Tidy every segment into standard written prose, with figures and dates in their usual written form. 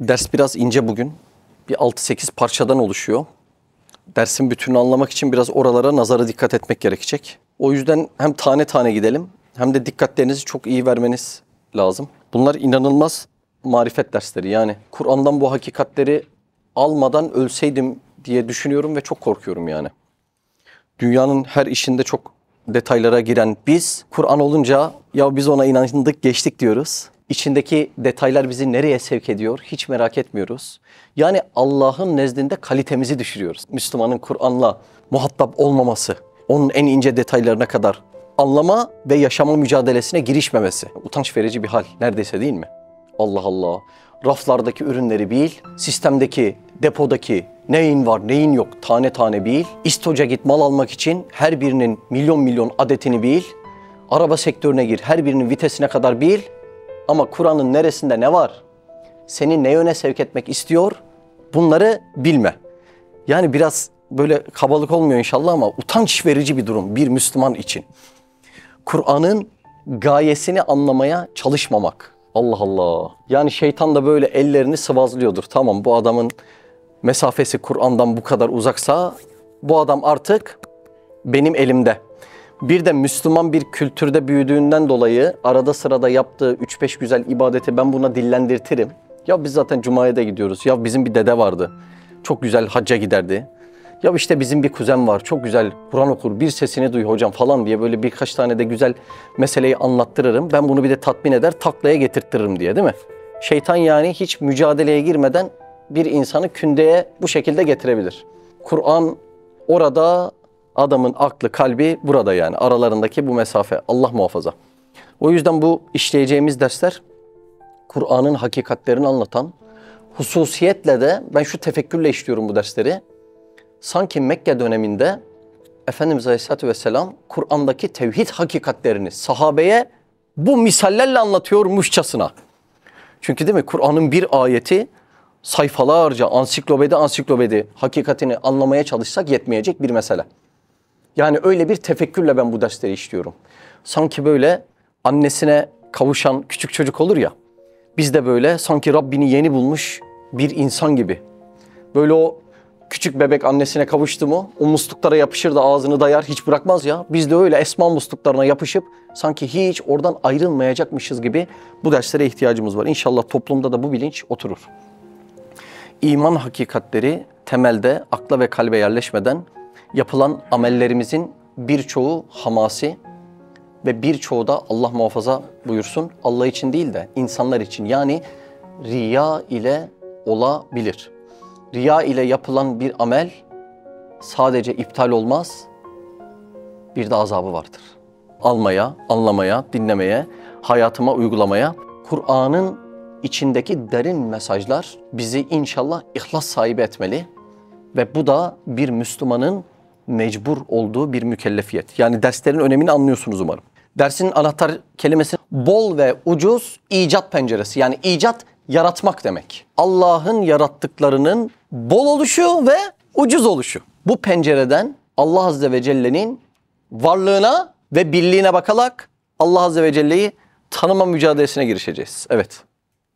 Ders biraz ince bugün. Bir 6-8 parçadan oluşuyor. Dersin bütününü anlamak için biraz oralara nazara dikkat etmek gerekecek. O yüzden hem tane tane gidelim hem de dikkatlerinizi çok iyi vermeniz lazım. Bunlar inanılmaz marifet dersleri. Yani Kur'an'dan bu hakikatleri almadan ölseydim diye düşünüyorum ve çok korkuyorum yani. Dünyanın her işinde çok detaylara giren biz, Kur'an olunca ya biz ona inandık geçtik diyoruz. İçindeki detaylar bizi nereye sevk ediyor hiç merak etmiyoruz. Yani Allah'ın nezdinde kalitemizi düşürüyoruz. Müslümanın Kur'an'la muhatap olmaması, onun en ince detaylarına kadar anlama ve yaşama mücadelesine girişmemesi. Utanç verici bir hal neredeyse, değil mi? Allah Allah. Raflardaki ürünleri bil, sistemdeki, depodaki neyin var neyin yok tane tane bil. İstoca git mal almak için her birinin milyon milyon adetini bil. Araba sektörüne gir, her birinin vitesine kadar bil. Ama Kur'an'ın neresinde ne var? Seni ne yöne sevk etmek istiyor? Bunları bilme. Yani biraz böyle kabalık olmuyor inşallah ama utanç verici bir durum bir Müslüman için. Kur'an'ın gayesini anlamaya çalışmamak. Allah Allah. Yani şeytan da böyle ellerini sıvazlıyordur. Tamam, bu adamın mesafesi Kur'an'dan bu kadar uzaksa bu adam artık benim elimde. Bir de Müslüman bir kültürde büyüdüğünden dolayı arada sırada yaptığı 3-5 güzel ibadeti ben buna dillendirtirim. Ya biz zaten Cuma'ya da gidiyoruz. Ya bizim bir dede vardı. Çok güzel hacca giderdi. Ya işte bizim bir kuzen var. Çok güzel Kur'an okur. Bir sesini duy hocam falan diye böyle birkaç tane de güzel meseleyi anlattırırım. Ben bunu bir de tatmin eder, taklaya getirttiririm diye, değil mi? Şeytan yani hiç mücadeleye girmeden bir insanı kündeye bu şekilde getirebilir. Kur'an orada, adamın aklı, kalbi burada yani. Aralarındaki bu mesafe. Allah muhafaza. O yüzden bu işleyeceğimiz dersler Kur'an'ın hakikatlerini anlatan, hususiyetle de ben şu tefekkürle işliyorum bu dersleri. Sanki Mekke döneminde Efendimiz Aleyhisselatü Vesselam Kur'an'daki tevhid hakikatlerini sahabeye bu misallerle anlatıyormuşçasına. Çünkü değil mi, Kur'an'ın bir ayeti sayfalarca ansiklopedi hakikatini anlamaya çalışsak yetmeyecek bir mesele. Yani öyle bir tefekkürle ben bu dersleri işliyorum. Sanki böyle annesine kavuşan küçük çocuk olur ya, biz de böyle sanki Rabbini yeni bulmuş bir insan gibi. Böyle o küçük bebek annesine kavuştu mu o musluklara yapışır da ağzını dayar, hiç bırakmaz ya. Biz de öyle esma musluklarına yapışıp sanki hiç oradan ayrılmayacakmışız gibi bu derslere ihtiyacımız var. İnşallah toplumda da bu bilinç oturur. İman hakikatleri temelde akla ve kalbe yerleşmeden yapılan amellerimizin birçoğu hamasi ve birçoğu da Allah muhafaza buyursun Allah için değil de insanlar için, yani riya ile olabilir. Riya ile yapılan bir amel sadece iptal olmaz, bir de azabı vardır. Almaya, anlamaya, dinlemeye, hayatıma uygulamaya, Kur'an'ın içindeki derin mesajlar bizi inşallah ihlas sahibi etmeli ve bu da bir Müslümanın mecbur olduğu bir mükellefiyet. Yani derslerin önemini anlıyorsunuz umarım. Dersin anahtar kelimesi bol ve ucuz icat penceresi. Yani icat yaratmak demek. Allah'ın yarattıklarının bol oluşu ve ucuz oluşu. Bu pencereden Allah Azze ve Celle'nin varlığına ve birliğine bakarak Allah Azze ve Celle'yi tanıma mücadelesine girişeceğiz. Evet.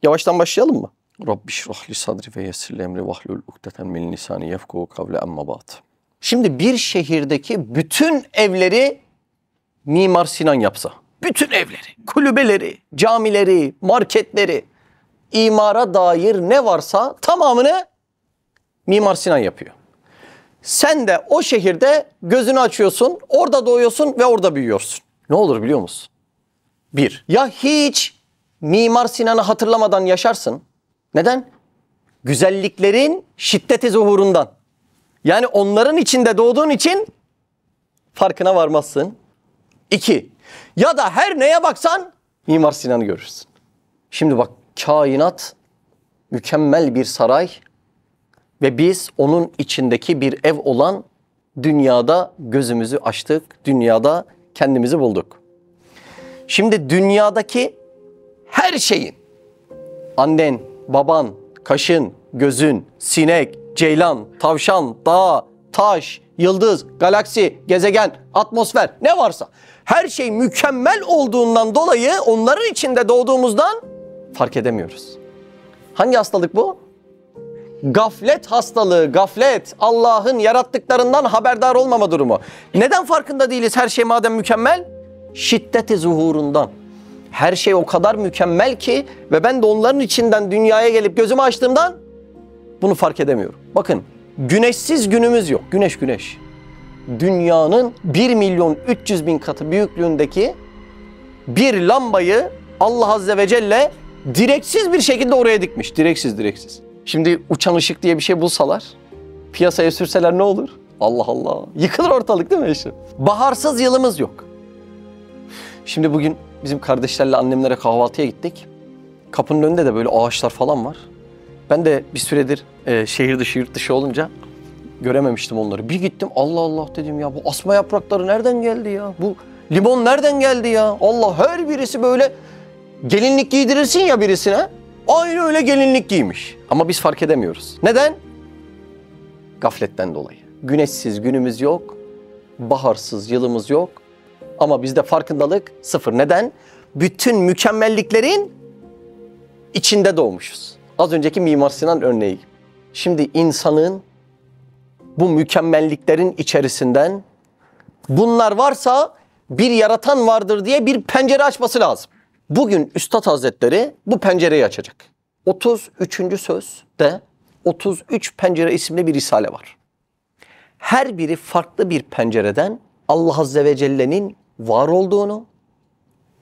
Yavaştan başlayalım mı? Rabbi şrah li sadri ve yessir li emri vahlul ukdeten min lisani yefkuhu kavle amma ba'd. Şimdi bir şehirdeki bütün evleri Mimar Sinan yapsa, bütün evleri, kulübeleri, camileri, marketleri, imara dair ne varsa tamamını Mimar Sinan yapıyor. Sen de o şehirde gözünü açıyorsun, orada doğuyorsun ve orada büyüyorsun. Ne olur biliyor musun? Bir, ya hiç Mimar Sinan'ı hatırlamadan yaşarsın. Neden? Güzelliklerin şiddeti zuhurundan. Yani onların içinde doğduğun için farkına varmazsın. İki, ya da her neye baksan Mimar Sinan'ı görürsün. Şimdi bak, kainat mükemmel bir saray ve biz onun içindeki bir ev olan dünyada gözümüzü açtık, dünyada kendimizi bulduk. Şimdi dünyadaki her şeyin, annen, baban, kaşın, gözün, sinek, ceylan, tavşan, dağ, taş, yıldız, galaksi, gezegen, atmosfer ne varsa her şey mükemmel olduğundan dolayı onların içinde doğduğumuzdan fark edemiyoruz. Hangi hastalık bu? Gaflet hastalığı, gaflet. Allah'ın yarattıklarından haberdar olmama durumu. Neden farkında değiliz her şey madem mükemmel? Şiddeti zuhurundan. Her şey o kadar mükemmel ki ve ben de onların içinden dünyaya gelip gözümü açtığımdan bunu fark edemiyorum. Bakın, güneşsiz günümüz yok. Güneş. Dünyanın 1.300.000 katı büyüklüğündeki bir lambayı Allah Azze ve Celle direksiz bir şekilde oraya dikmiş. Direksiz. Şimdi uçan ışık diye bir şey bulsalar, piyasaya sürseler ne olur? Allah Allah. Yıkılır ortalık değil mi işte? Baharsız yılımız yok. Şimdi bugün bizim kardeşlerle annemlere kahvaltıya gittik. Kapının önünde de böyle ağaçlar falan var. Ben de bir süredir şehir dışı, yurt dışı olunca görememiştim onları. Bir gittim, Allah Allah dedim ya, bu asma yaprakları nereden geldi ya? Bu limon nereden geldi ya? Allah, her birisi böyle gelinlik giydirirsin ya birisine. Aynı öyle gelinlik giymiş. Ama biz fark edemiyoruz. Neden? Gafletten dolayı. Güneşsiz günümüz yok. Baharsız yılımız yok. Ama bizde farkındalık sıfır. Neden? Bütün mükemmelliklerin içinde doğmuşuz. Az önceki Mimar Sinan örneği. Şimdi insanın bu mükemmelliklerin içerisinden bunlar varsa bir yaratan vardır diye bir pencere açması lazım. Bugün Üstad Hazretleri bu pencereyi açacak. 33. sözde 33 pencere isimli bir risale var. Her biri farklı bir pencereden Allah Azze ve Celle'nin var olduğunu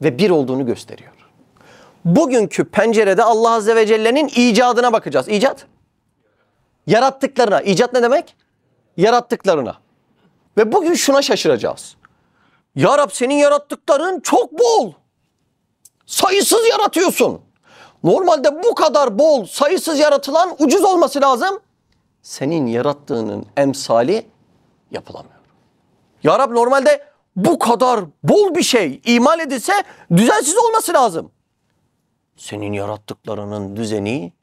ve bir olduğunu gösteriyor. Bugünkü pencerede Allah Azze ve Celle'nin icadına bakacağız. İcat? Yarattıklarına. İcat ne demek? Yarattıklarına. Ve bugün şuna şaşıracağız. Ya Rab, senin yarattıkların çok bol. Sayısız yaratıyorsun. Normalde bu kadar bol, sayısız yaratılan ucuz olması lazım. Senin yarattığının emsali yapılamıyor. Ya Rab, normalde bu kadar bol bir şey imal edilse düzensiz olması lazım. Senin yarattıklarının düzeni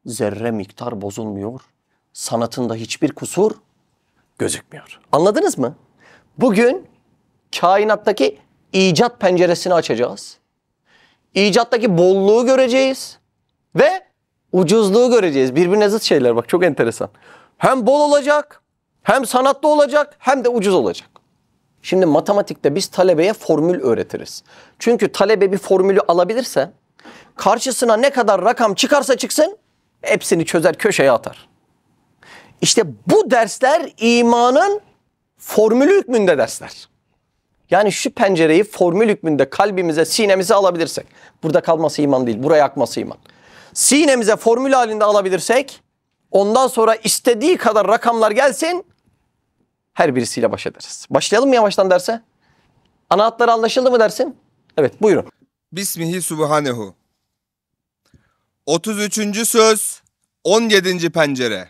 zerre miktar bozulmuyor. Sanatında hiçbir kusur gözükmüyor. Anladınız mı? Bugün kainattaki icat penceresini açacağız. İcattaki bolluğu göreceğiz ve ucuzluğu göreceğiz. Birbirine zıt şeyler, bak çok enteresan. Hem bol olacak, hem sanatlı olacak, hem de ucuz olacak. Şimdi matematikte biz talebeye formül öğretiriz. Çünkü talebe bir formülü alabilirse karşısına ne kadar rakam çıkarsa çıksın hepsini çözer, köşeye atar. İşte bu dersler imanın formülü hükmünde dersler. Yani şu pencereyi formül hükmünde kalbimize, sinemize alabilirsek, burada kalması iman değil, buraya akması iman. Sinemize formül halinde alabilirsek, ondan sonra istediği kadar rakamlar gelsin, her birisiyle baş ederiz. Başlayalım mı yavaştan derse? Ana hatları anlaşıldı mı dersin? Evet, buyurun. Bismihi Subhanehu. 33. söz, 17. pencere.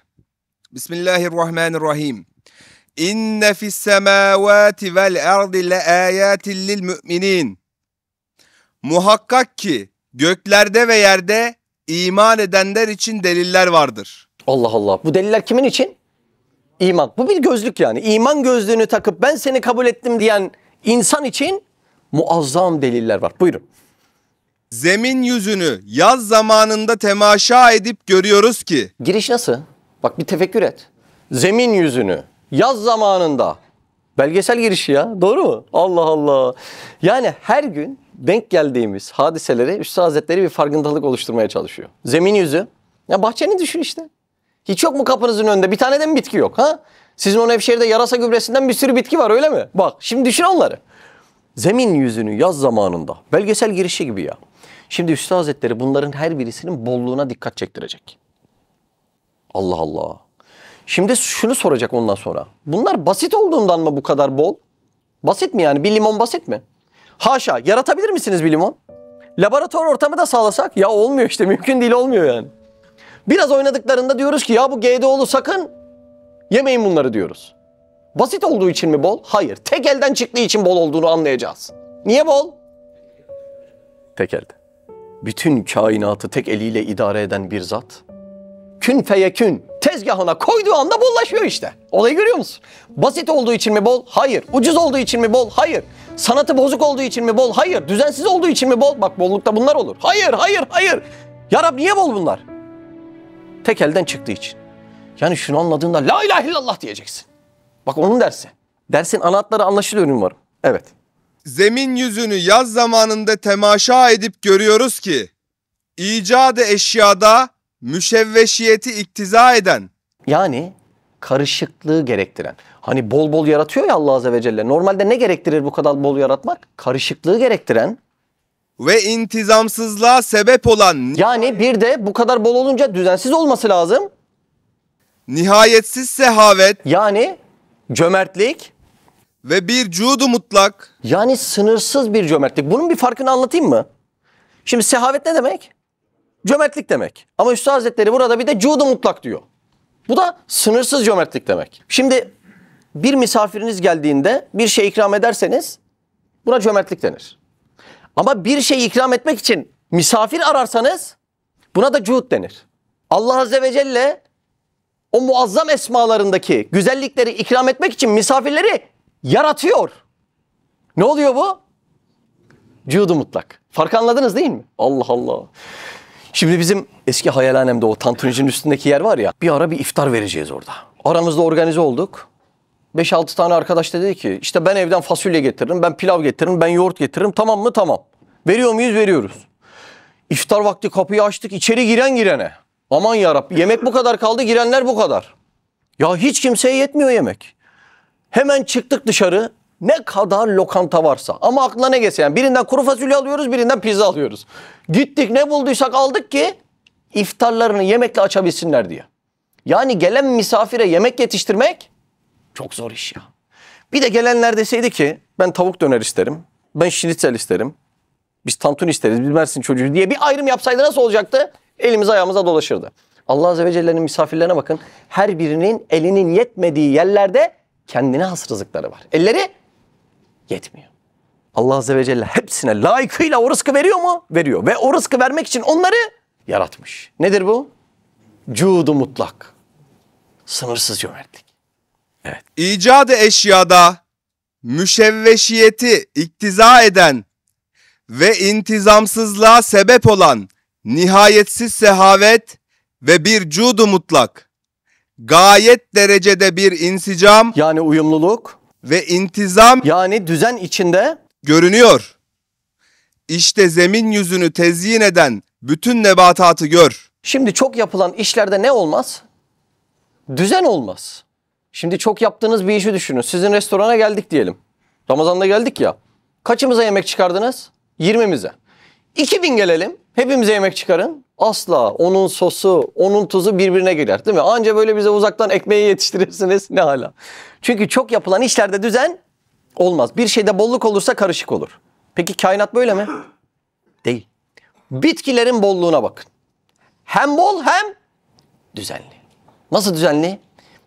Bismillahirrahmanirrahim. İnne fis semavati vel ardi le ayatin lil müminin. Muhakkak ki göklerde ve yerde iman edenler için deliller vardır. Allah Allah. Bu deliller kimin için? İman. Bu bir gözlük yani. İman gözlüğünü takıp ben seni kabul ettim diyen insan için muazzam deliller var. Buyurun. Zemin yüzünü yaz zamanında temaşa edip görüyoruz ki. Giriş nasıl? Bak bir tefekkür et. Zemin yüzünü yaz zamanında. Belgesel girişi ya. Doğru mu? Allah Allah. Yani her gün denk geldiğimiz hadiseleri Üstad Hazretleri bir farkındalık oluşturmaya çalışıyor. Zemin yüzü. Ya bahçeni düşün işte. Hiç yok mu kapınızın önünde? Bir tane de mi bitki yok? Ha? Sizin o Nevşehir'de yarasa gübresinden bir sürü bitki var, öyle mi? Bak şimdi düşün onları. Zemin yüzünü yaz zamanında. Belgesel girişi gibi ya. Şimdi Üstad Hazretleri bunların her birisinin bolluğuna dikkat çektirecek. Allah Allah. Şimdi şunu soracak ondan sonra. Bunlar basit olduğundan mı bu kadar bol? Basit mi yani? Bir limon basit mi? Haşa. Yaratabilir misiniz bir limon? Laboratuvar ortamı da sağlasak ya olmuyor işte. Mümkün değil, olmuyor yani. Biraz oynadıklarında diyoruz ki ya bu GDO'lu sakın yemeyin bunları diyoruz. Basit olduğu için mi bol? Hayır. Tek elden çıktığı için bol olduğunu anlayacağız. Niye bol? Tek elde. Bütün kainatı tek eliyle idare eden bir zat. Kün feyekün tezgahına koyduğu anda bollaşıyor işte. Olayı görüyor musun? Basit olduğu için mi bol? Hayır. Ucuz olduğu için mi bol? Hayır. Sanatı bozuk olduğu için mi bol? Hayır. Düzensiz olduğu için mi bol? Bak bollukta bunlar olur. Hayır, hayır, hayır. Ya Rab niye bol bunlar? Tek elden çıktığı için. Yani şunu anladığında la ilahe illallah diyeceksin. Bak onun dersi. Dersin ana hatları anlaşılıyor umarım. Evet. Zemin yüzünü yaz zamanında temaşa edip görüyoruz ki, icadı eşyada müşevveşiyeti iktiza eden. Yani karışıklığı gerektiren. Hani bol bol yaratıyor ya Allah Azze ve Celle. Normalde ne gerektirir bu kadar bol yaratmak? Karışıklığı gerektiren. Ve intizamsızlığa sebep olan Yani bir de bu kadar bol olunca düzensiz olması lazım. nihayetsiz sehavet Yani cömertlik. ve bir cudu mutlak. Yani sınırsız bir cömertlik. Bunun bir farkını anlatayım mı? Şimdi sehavet ne demek? Cömertlik demek. Ama Üstad Hazretleri burada bir de cudu mutlak diyor. Bu da sınırsız cömertlik demek. Şimdi bir misafiriniz geldiğinde bir şey ikram ederseniz buna cömertlik denir. Ama bir şey ikram etmek için misafir ararsanız buna da cuhud denir. Allah Azze ve Celle o muazzam esmalarındaki güzellikleri ikram etmek için misafirleri yaratıyor. Ne oluyor bu? Cuhud-u mutlak. Farkı anladınız değil mi? Allah Allah. Şimdi bizim eski hayalhanemde o tantunicinin üstündeki yer var ya, bir ara bir iftar vereceğiz orada. Aramızda organize olduk. 5-6 tane arkadaş da dedi ki işte ben evden fasulye getiririm, ben pilav getiririm, ben yoğurt getiririm. Tamam mı? Tamam. Veriyor muyuz? Veriyoruz. İftar vakti kapıyı açtık, içeri giren girene. Aman yarabbi, yemek bu kadar kaldı, girenler bu kadar. Ya hiç kimseye yetmiyor yemek. Hemen çıktık dışarı. Ne kadar lokanta varsa. Ama aklına ne gelse yani. Birinden kuru fasulye alıyoruz, birinden pizza alıyoruz. Gittik ne bulduysak aldık ki iftarlarını yemekle açabilsinler diye. Yani gelen misafire yemek yetiştirmek çok zor iş ya. Bir de gelenler deseydi ki ben tavuk döner isterim, ben şinitzel isterim, biz tantuni isteriz, biz Mersin çocuğu diye bir ayrım yapsaydı nasıl olacaktı? Elimiz ayağımıza dolaşırdı. Allah Azze ve Celle'nin misafirlerine bakın. Her birinin elinin yetmediği yerlerde kendine has rızıkları var. Elleri yetmiyor. Allah Azze ve Celle hepsine layıkıyla o rızkı veriyor mu? Veriyor. Ve o rızkı vermek için onları yaratmış. Nedir bu? Cudu mutlak. Sınırsız cömertlik. Evet. İcadı eşyada müşevveşiyeti iktiza eden ve intizamsızlığa sebep olan nihayetsiz sehavet ve bir cudu mutlak, gayet derecede bir insicam Yani uyumluluk. ve intizam Yani düzen içinde. görünüyor. İşte zemin yüzünü tezyin eden bütün nebatatı gör. Şimdi çok yapılan işlerde ne olmaz? Düzen olmaz. Şimdi çok yaptığınız bir işi düşünün. Sizin restorana geldik diyelim. Ramazan'da geldik ya. Kaçımıza yemek çıkardınız? 20'mize. 2000 gelelim. Hepimize yemek çıkarın. Asla onun sosu, onun tuzu birbirine girer değil mi? Anca böyle bize uzaktan ekmeği yetiştirirsiniz. Ne hala. Çünkü çok yapılan işlerde düzen olmaz. Bir şeyde bolluk olursa karışık olur. Peki kainat böyle mi? Değil. Bitkilerin bolluğuna bakın. Hem bol hem düzenli. Nasıl düzenli?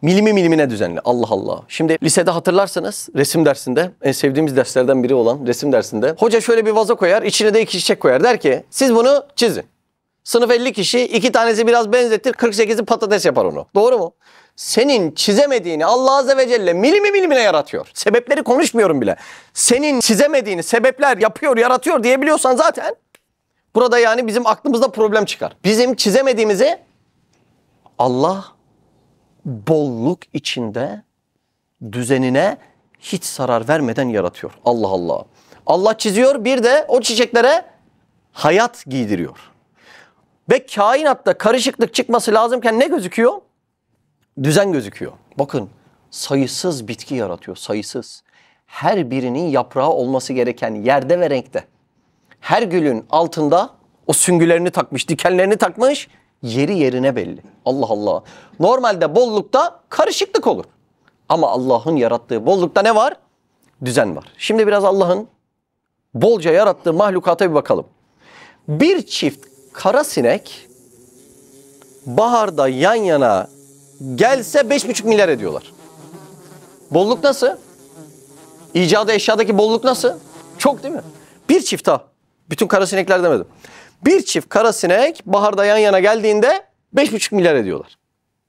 Milimi milimine düzenli. Allah Allah. Şimdi lisede hatırlarsanız resim dersinde, en sevdiğimiz derslerden biri olan resim dersinde, hoca şöyle bir vazo koyar, içine de 2 çiçek koyar. Der ki siz bunu çizin. Sınıf 50 kişi, 2 tanesi biraz benzetir, 48'i patates yapar onu. Doğru mu? Senin çizemediğini Allah Azze ve Celle milimi milimine yaratıyor. Sebepleri konuşmuyorum bile. Senin çizemediğini sebepler yapıyor, yaratıyor diyebiliyorsan zaten burada yani bizim aklımızda problem çıkar. Bizim çizemediğimizi Allah bolluk içinde düzenine hiç zarar vermeden yaratıyor. Allah Allah. Allah çiziyor, bir de o çiçeklere hayat giydiriyor. Ve kainatta karışıklık çıkması lazımken ne gözüküyor? Düzen gözüküyor. Bakın sayısız bitki yaratıyor, sayısız. Her birinin yaprağı olması gereken yerde ve renkte. Her gülün altında o süngülerini takmış, dikenlerini takmış, yeri yerine belli. Allah Allah. Normalde bollukta karışıklık olur. Ama Allah'ın yarattığı bollukta ne var? Düzen var. Şimdi biraz Allah'ın bolca yarattığı mahlukata bir bakalım. Bir çift kara sinek baharda yan yana gelse 5,5 milyar ediyorlar. Bolluk nasıl? İcadı eşyadaki bolluk nasıl? Çok değil mi? Bir çift ha. Bütün kara sinekler demedim. Bir çift kara sinek baharda yan yana geldiğinde 5,5 milyar ediyorlar.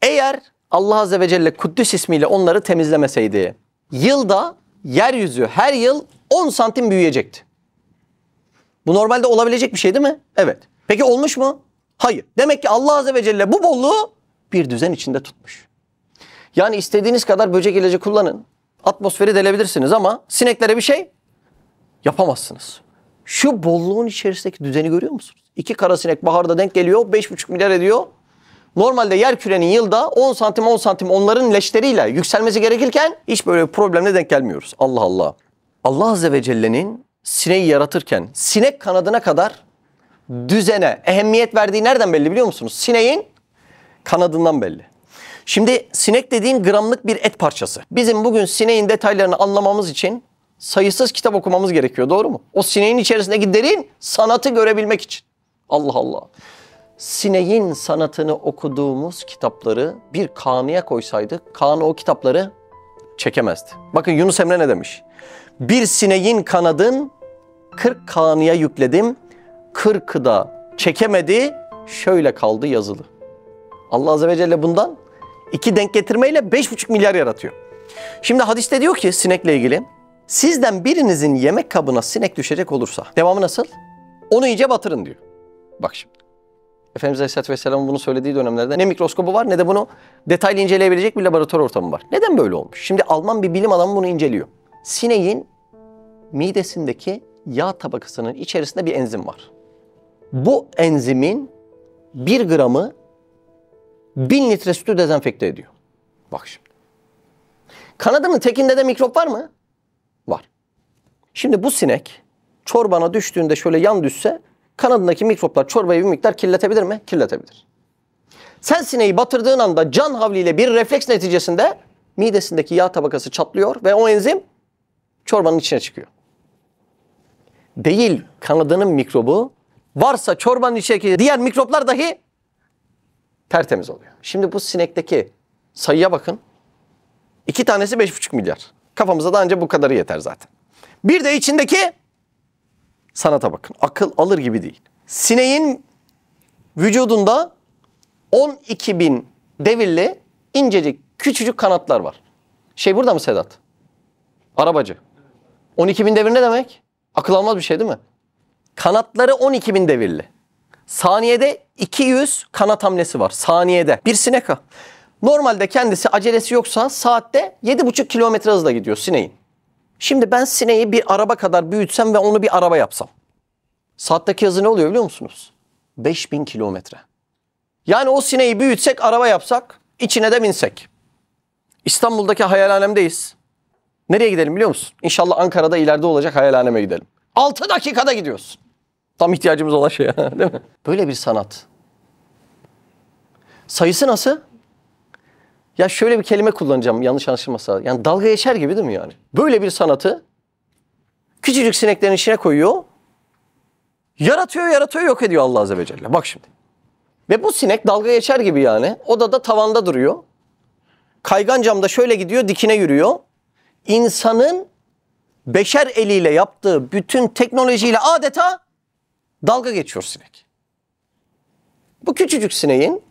Eğer Allah Azze ve Celle Kuddüs ismiyle onları temizlemeseydi, yılda yeryüzü her yıl 10 santim büyüyecekti. Bu normalde olabilecek bir şey değil mi? Evet. Peki olmuş mu? Hayır. Demek ki Allah Azze ve Celle bu bolluğu bir düzen içinde tutmuş. Yani istediğiniz kadar böcek ilacı kullanın. Atmosferi delebilirsiniz ama sineklere bir şey yapamazsınız. Şu bolluğun içerisindeki düzeni görüyor musunuz? 2 kara sinek baharda denk geliyor, 5,5 milyar ediyor. Normalde yerkürenin yılda 10 santim 10 santim onların leşleriyle yükselmesi gerekirken hiç böyle bir problemle denk gelmiyoruz. Allah Allah. Allah Azze ve Celle'nin sineği yaratırken sinek kanadına kadar düzene ehemmiyet verdiği nereden belli biliyor musunuz? Sineğin kanadından belli. Şimdi sinek dediğin gramlık bir et parçası. Bizim bugün sineğin detaylarını anlamamız için sayısız kitap okumamız gerekiyor, doğru mu? O sineğin içerisindeki derin sanatı görebilmek için. Allah Allah. Sineğin sanatını okuduğumuz kitapları bir kanıya koysaydık, kanı o kitapları çekemezdi. Bakın Yunus Emre ne demiş? Bir sineğin kanadın 40 kanıya yükledim, 40'ı da çekemedi, şöyle kaldı yazılı. Allah Azze ve Celle bundan 2 denk getirmeyle 5,5 milyar yaratıyor. Şimdi hadiste diyor ki sinekle ilgili, sizden birinizin yemek kabına sinek düşecek olursa, devamı nasıl? Onu iyice batırın diyor. Bak şimdi. Efendimiz Aleyhisselatü Vesselam'ın bunu söylediği dönemlerde ne mikroskobu var ne de bunu detaylı inceleyebilecek bir laboratuvar ortamı var. Neden böyle olmuş? Şimdi Alman bir bilim adamı bunu inceliyor. Sineğin midesindeki yağ tabakasının içerisinde bir enzim var. Bu enzimin 1 gramı 1000 litre sütü dezenfekte ediyor. Bak şimdi. Kanadının tekinde de mikrop var mı? Var. Şimdi bu sinek çorbana düştüğünde şöyle yan düşse kanadındaki mikroplar çorbayı bir miktar kirletebilir mi? Kirletebilir. Sen sineği batırdığın anda can havliyle bir refleks neticesinde midesindeki yağ tabakası çatlıyor ve o enzim çorbanın içine çıkıyor. Değil kanadının mikrobu, varsa çorbanın içindeki diğer mikroplar dahi tertemiz oluyor. Şimdi bu sinekteki sayıya bakın. 2 tanesi 5,5 milyar. Kafamıza da ancak bu kadarı yeter zaten. Bir de içindeki sanata bakın. Akıl alır gibi değil. Sineğin vücudunda 12.000 devirli incecik küçücük kanatlar var. Şey burada mı Sedat? Arabacı. 12.000 devir ne demek? Akıl almaz bir şey değil mi? Kanatları 12.000 devirli. Saniyede 200 kanat hamlesi var. Saniyede. Bir sinek ha. Normalde kendisi acelesi yoksa saatte 7,5 kilometre hızla gidiyor sineğin. Şimdi ben sineği bir araba kadar büyütsem ve onu bir araba yapsam. Saatteki hızı ne oluyor biliyor musunuz? 5000 kilometre. Yani o sineği büyütsek, araba yapsak, içine de binsek. İstanbul'daki hayalhanemdeyiz. Nereye gidelim biliyor musun? İnşallah Ankara'da ileride olacak hayalhaneme gidelim. 6 dakikada gidiyoruz. Tam ihtiyacımız olan şey değil mi? Böyle bir sanat. Sayısı nasıl? Ya şöyle bir kelime kullanacağım yanlış anlaşılmasa. Yani dalga geçer gibi değil mi yani? Böyle bir sanatı küçücük sineklerin içine koyuyor. Yaratıyor yok ediyor Allah Azze ve Celle. Bak şimdi. Ve bu sinek dalga geçer gibi yani. Odada tavanda duruyor. Kaygan camda şöyle gidiyor dikine yürüyor. İnsanın beşer eliyle yaptığı bütün teknolojiyle adeta dalga geçiyor sinek. Bu küçücük sineğin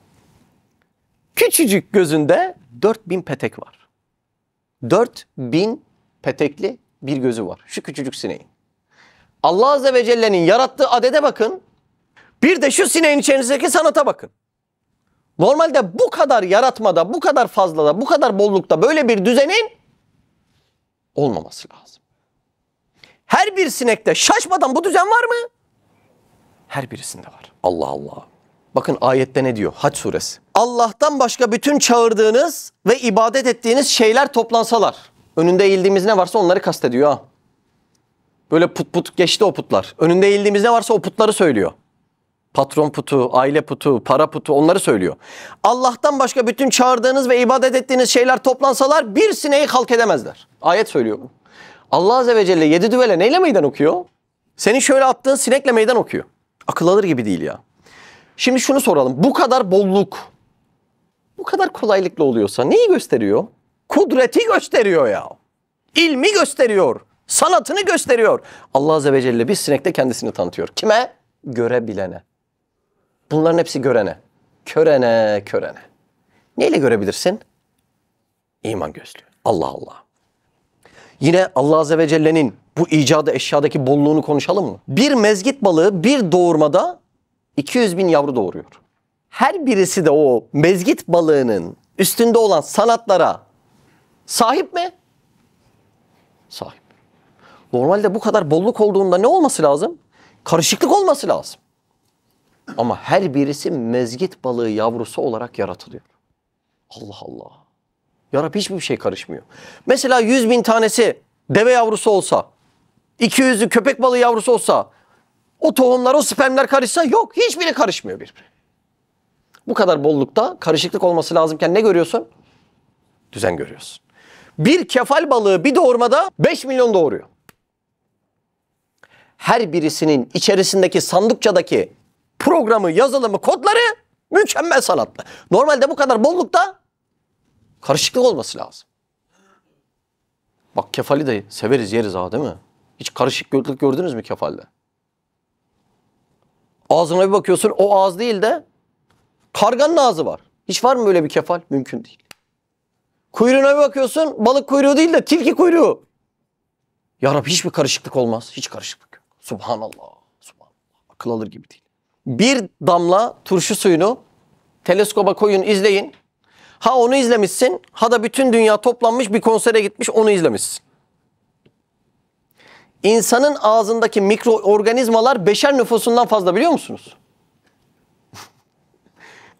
küçücük gözünde 4000 petek var. 4000 petekli bir gözü var. Şu küçücük sineğin. Allah Azze ve Celle'nin yarattığı adede bakın. Bir de şu sineğin içerisindeki sanata bakın. Normalde bu kadar yaratmada, bu kadar fazlada, bu kadar bollukta böyle bir düzenin olmaması lazım. Her bir sinekte şaşmadan bu düzen var mı? Her birisinde var. Allah Allah. Bakın ayette ne diyor? Hac suresi. Allah'tan başka bütün çağırdığınız ve ibadet ettiğiniz şeyler toplansalar. Önünde eğildiğimiz ne varsa onları kastediyor ha. Böyle put geçti o putlar. Önünde eğildiğimiz ne varsa o putları söylüyor. Patron putu, aile putu, para putu onları söylüyor. Allah'tan başka bütün çağırdığınız ve ibadet ettiğiniz şeyler toplansalar bir sineği halk edemezler. Ayet söylüyor bu. Allah Azze ve Celle 7 düvele neyle meydan okuyor? Senin şöyle attığın sinekle meydan okuyor. Akıl alır gibi değil ya. Şimdi şunu soralım. Bu kadar bolluk, bu kadar kolaylıkla oluyorsa neyi gösteriyor? Kudreti gösteriyor ya. İlmi gösteriyor. Sanatını gösteriyor. Allah Azze ve Celle bir sinekte kendisini tanıtıyor. Kime? Görebilene. Bunların hepsi görene. Körene. Neyle görebilirsin? İman gözlüğü. Allah Allah. Yine Allah Azze ve Celle'nin bu icadı eşyadaki bolluğunu konuşalım mı? Bir mezgit balığı bir doğurmada 200.000 yavru doğuruyor. her birisi de o mezgit balığının üstünde olan sanatlara sahip mi? Sahip. Normalde bu kadar bolluk olduğunda ne olması lazım? Karışıklık olması lazım. Ama her birisi mezgit balığı yavrusu olarak yaratılıyor. Allah Allah. Ya Rabbi hiçbir şey karışmıyor. Mesela 100.000 tanesi deve yavrusu olsa, 200'ü köpek balığı yavrusu olsa, o tohumlar, o spermler karışsa yok. Hiçbiri karışmıyor birbirine. Bu kadar bollukta karışıklık olması lazımken ne görüyorsun? Düzen görüyorsun. Bir kefal balığı bir doğurmada 5 milyon doğuruyor. Her birisinin içerisindeki sandıkçadaki programı, yazılımı, kodları mükemmel sanatlı. Normalde bu kadar bollukta karışıklık olması lazım. Bak kefali de severiz, yeriz ha, değil mi? Hiç karışıklık gördünüz mü kefalde? Ağzına bir bakıyorsun, o ağız değil de karganın ağzı var. Hiç var mı böyle bir kefal? Mümkün değil. Kuyruğuna bir bakıyorsun, balık kuyruğu değil de tilki kuyruğu. Ya Rabbi hiçbir karışıklık olmaz. Hiç karışıklık yok. Subhanallah. Subhanallah. Akıl alır gibi değil. Bir damla turşu suyunu teleskoba koyun, izleyin. Ha onu izlemişsin, ha da bütün dünya toplanmış bir konsere gitmiş, onu izlemişsin. İnsanın ağzındaki mikroorganizmalar beşer nüfusundan fazla, biliyor musunuz?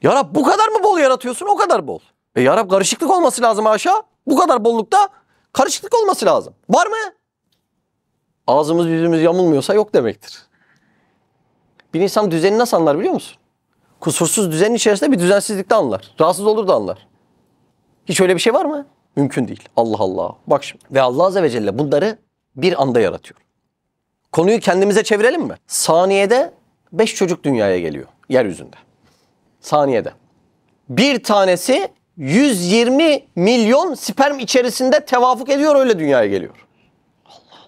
Ya Rab bu kadar mı bol yaratıyorsun? O kadar bol. Ya Rab karışıklık olması lazım aşağı. Bu kadar bollukta karışıklık olması lazım. Var mı? Ağzımız yüzümüz yamulmuyorsa yok demektir. Bir insan düzeni nasıl anlar biliyor musun? Kusursuz düzenin içerisinde bir düzensizlikte anlar. Rahatsız olur da anlar. Hiç öyle bir şey var mı? Mümkün değil. Allah Allah. Bak şimdi. Ve Allah Azze ve Celle bunları bir anda yaratıyor. Konuyu kendimize çevirelim mi? Saniyede 5 çocuk dünyaya geliyor. Yeryüzünde. Saniyede. Bir tanesi 120 milyon sperm içerisinde tevafuk ediyor, öyle dünyaya geliyor. Allah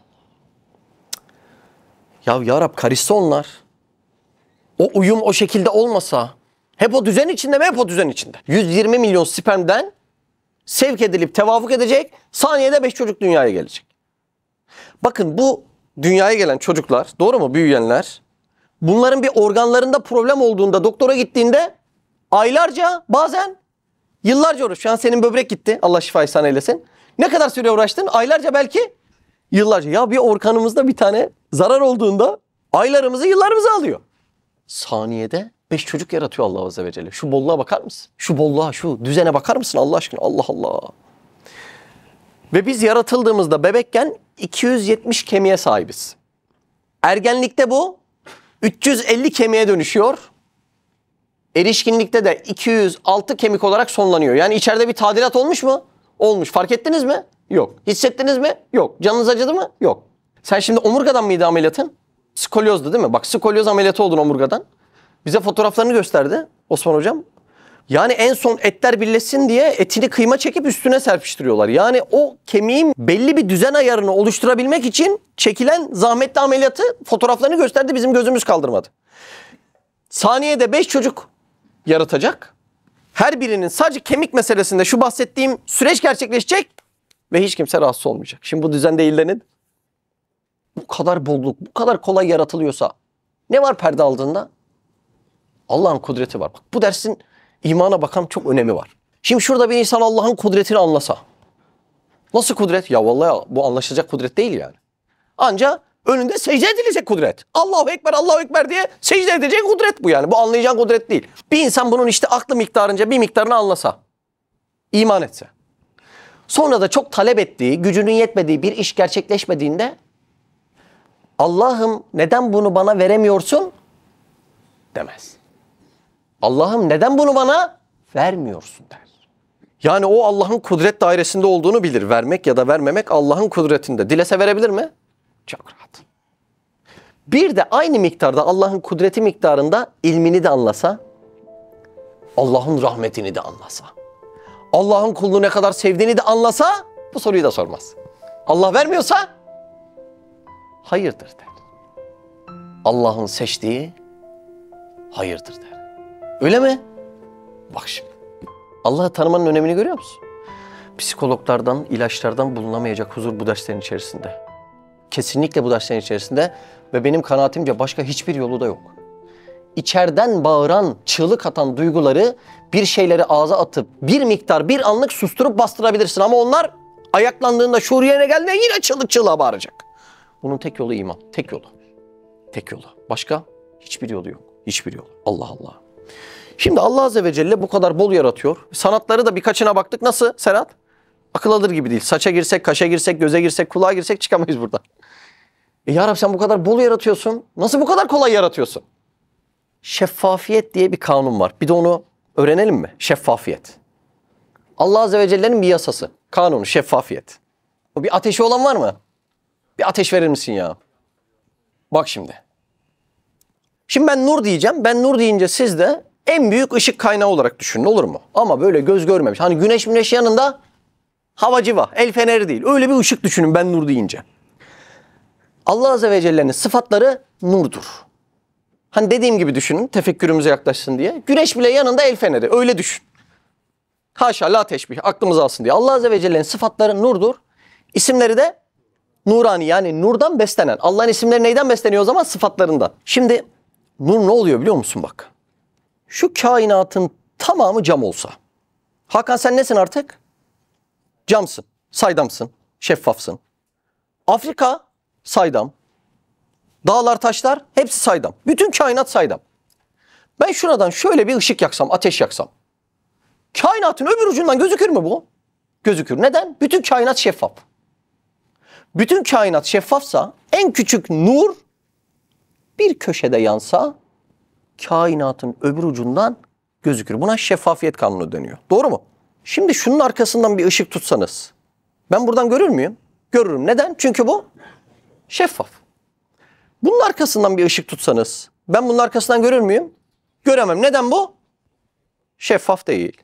Allah. Ya Rab karışsa onlar. O uyum o şekilde olmasa, hep o düzen içinde mi? Hep o düzen içinde. 120 milyon spermden sevk edilip tevafuk edecek, saniyede 5 çocuk dünyaya gelecek. Bakın bu dünyaya gelen çocuklar, doğru mu, büyüyenler, bunların bir organlarında problem olduğunda doktora gittiğinde aylarca, bazen yıllarca uğraş. Şu an senin böbrek gitti, Allah şifa ihsan eylesin. Ne kadar süre uğraştın? Aylarca, belki yıllarca. Ya bir organımızda bir tane zarar olduğunda aylarımızı, yıllarımızı alıyor. Saniyede 5 çocuk yaratıyor Allah Azze ve Celle. Şu bolluğa bakar mısın? Şu bolluğa, şu düzene bakar mısın Allah aşkına? Allah Allah. Ve biz yaratıldığımızda bebekken 270 kemiğe sahibiz. Ergenlikte bu 350 kemiğe dönüşüyor. Erişkinlikte de 206 kemik olarak sonlanıyor. Yani içeride bir tadilat olmuş mu? Olmuş. Fark ettiniz mi? Yok. Hissettiniz mi? Yok. Canınız acıdı mı? Yok. Sen şimdi omurgadan mıydı ameliyatın? Skolyozdu değil mi? Bak skolyoz ameliyatı oldun omurgadan. Bize fotoğraflarını gösterdi Osman Hocam. Yani en son etler birleşsin diye etini kıyma çekip üstüne serpiştiriyorlar. Yani o kemiğin belli bir düzen ayarını oluşturabilmek için çekilen zahmetli ameliyatı fotoğraflarını gösterdi, bizim gözümüz kaldırmadı. Saniyede 5 çocuk yaratacak. Her birinin sadece kemik meselesinde şu bahsettiğim süreç gerçekleşecek ve hiç kimse rahatsız olmayacak. Şimdi bu düzen değil de nedir? Bu kadar bolluk, bu kadar kolay yaratılıyorsa ne var perde altında? Allah'ın kudreti var. Bak, bu dersin imana bakan çok önemi var. Şimdi şurada bir insan Allah'ın kudretini anlasa. Nasıl kudret? Ya vallahi bu anlaşılacak kudret değil yani. Anca önünde secde edilecek kudret. Allahu Ekber, Allahu Ekber diye secde edecek kudret bu yani. Bu anlayacağın kudret değil. Bir insan bunun işte aklı miktarınca bir miktarını anlasa, iman etse. Sonra da çok talep ettiği, gücünün yetmediği bir iş gerçekleşmediğinde Allah'ım neden bunu bana veremiyorsun demez. Allah'ım neden bunu bana vermiyorsun der. Yani o Allah'ın kudret dairesinde olduğunu bilir. Vermek ya da vermemek Allah'ın kudretinde. Dilese verebilir mi? Çok rahat. Bir de aynı miktarda Allah'ın kudreti miktarında ilmini de anlasa, Allah'ın rahmetini de anlasa, Allah'ın kulunu ne kadar sevdiğini de anlasa bu soruyu da sormaz. Allah vermiyorsa hayırdır der. Allah'ın seçtiği hayırdır der. Öyle mi? Bak şimdi. Allah'ı tanımanın önemini görüyor musun? Psikologlardan, ilaçlardan bulunamayacak huzur bu derslerin içerisinde. Kesinlikle bu derslerin içerisinde ve benim kanaatimce başka hiçbir yolu da yok. içeriden bağıran, çığlık atan duyguları bir şeyleri ağza atıp bir miktar, bir anlık susturup bastırabilirsin. Ama onlar ayaklandığında, şuur yerine geldiğinde yine çığlık çığlığa bağıracak. Bunun tek yolu iman. Tek yolu. Tek yolu. Başka hiçbir yolu yok. Hiçbir yolu. Allah Allah. Şimdi Allah Azze ve Celle bu kadar bol yaratıyor. Sanatları da birkaçına baktık. Nasıl Serhat? Akıl alır gibi değil. Saça girsek, kaşa girsek, göze girsek, kulağa girsek çıkamayız buradan. Ya Rabbi sen bu kadar bol yaratıyorsun. Nasıl bu kadar kolay yaratıyorsun? Şeffafiyet diye bir kanun var. Bir de onu öğrenelim mi? Şeffafiyet. Allah Azze ve Celle'nin bir yasası. Kanunu, şeffafiyet. Bir ateşi olan var mı? Bir ateş verir misin ya? Bak şimdi. Şimdi ben nur diyeceğim. Ben nur deyince siz de en büyük ışık kaynağı olarak düşünün, olur mu? Ama böyle göz görmemiş. Hani güneş yanında hava civa, el feneri değil. Öyle bir ışık düşünün ben nur deyince. Allah Azze ve Celle'nin sıfatları nurdur. Hani dediğim gibi düşünün, tefekkürümüze yaklaşsın diye. Güneş bile yanında el feneri, öyle düşün. Haşa la teşbih, aklımıza alsın diye. Allah Azze ve Celle'nin sıfatları nurdur. İsimleri de nurani, yani nurdan beslenen. Allah'ın isimleri neyden besleniyor o zaman? Sıfatlarından. Şimdi nur ne oluyor biliyor musun bak? Şu kainatın tamamı cam olsa. Hakan sen nesin artık? Camsın, saydamsın, şeffafsın. Afrika saydam. Dağlar, taşlar hepsi saydam. Bütün kainat saydam. Ben şuradan şöyle bir ışık yaksam, ateş yaksam. Kainatın öbür ucundan gözükür mü bu? Gözükür. Neden? Bütün kainat şeffaf. Bütün kainat şeffafsa en küçük nur bir köşede yansa kainatın öbür ucundan gözükür. Buna şeffafiyet kanunu deniyor. Doğru mu? Şimdi şunun arkasından bir ışık tutsanız ben buradan görür müyüm? Görürüm. Neden? Çünkü bu şeffaf. Bunun arkasından bir ışık tutsanız ben bunun arkasından görür müyüm? Göremem. Neden bu? Şeffaf değil.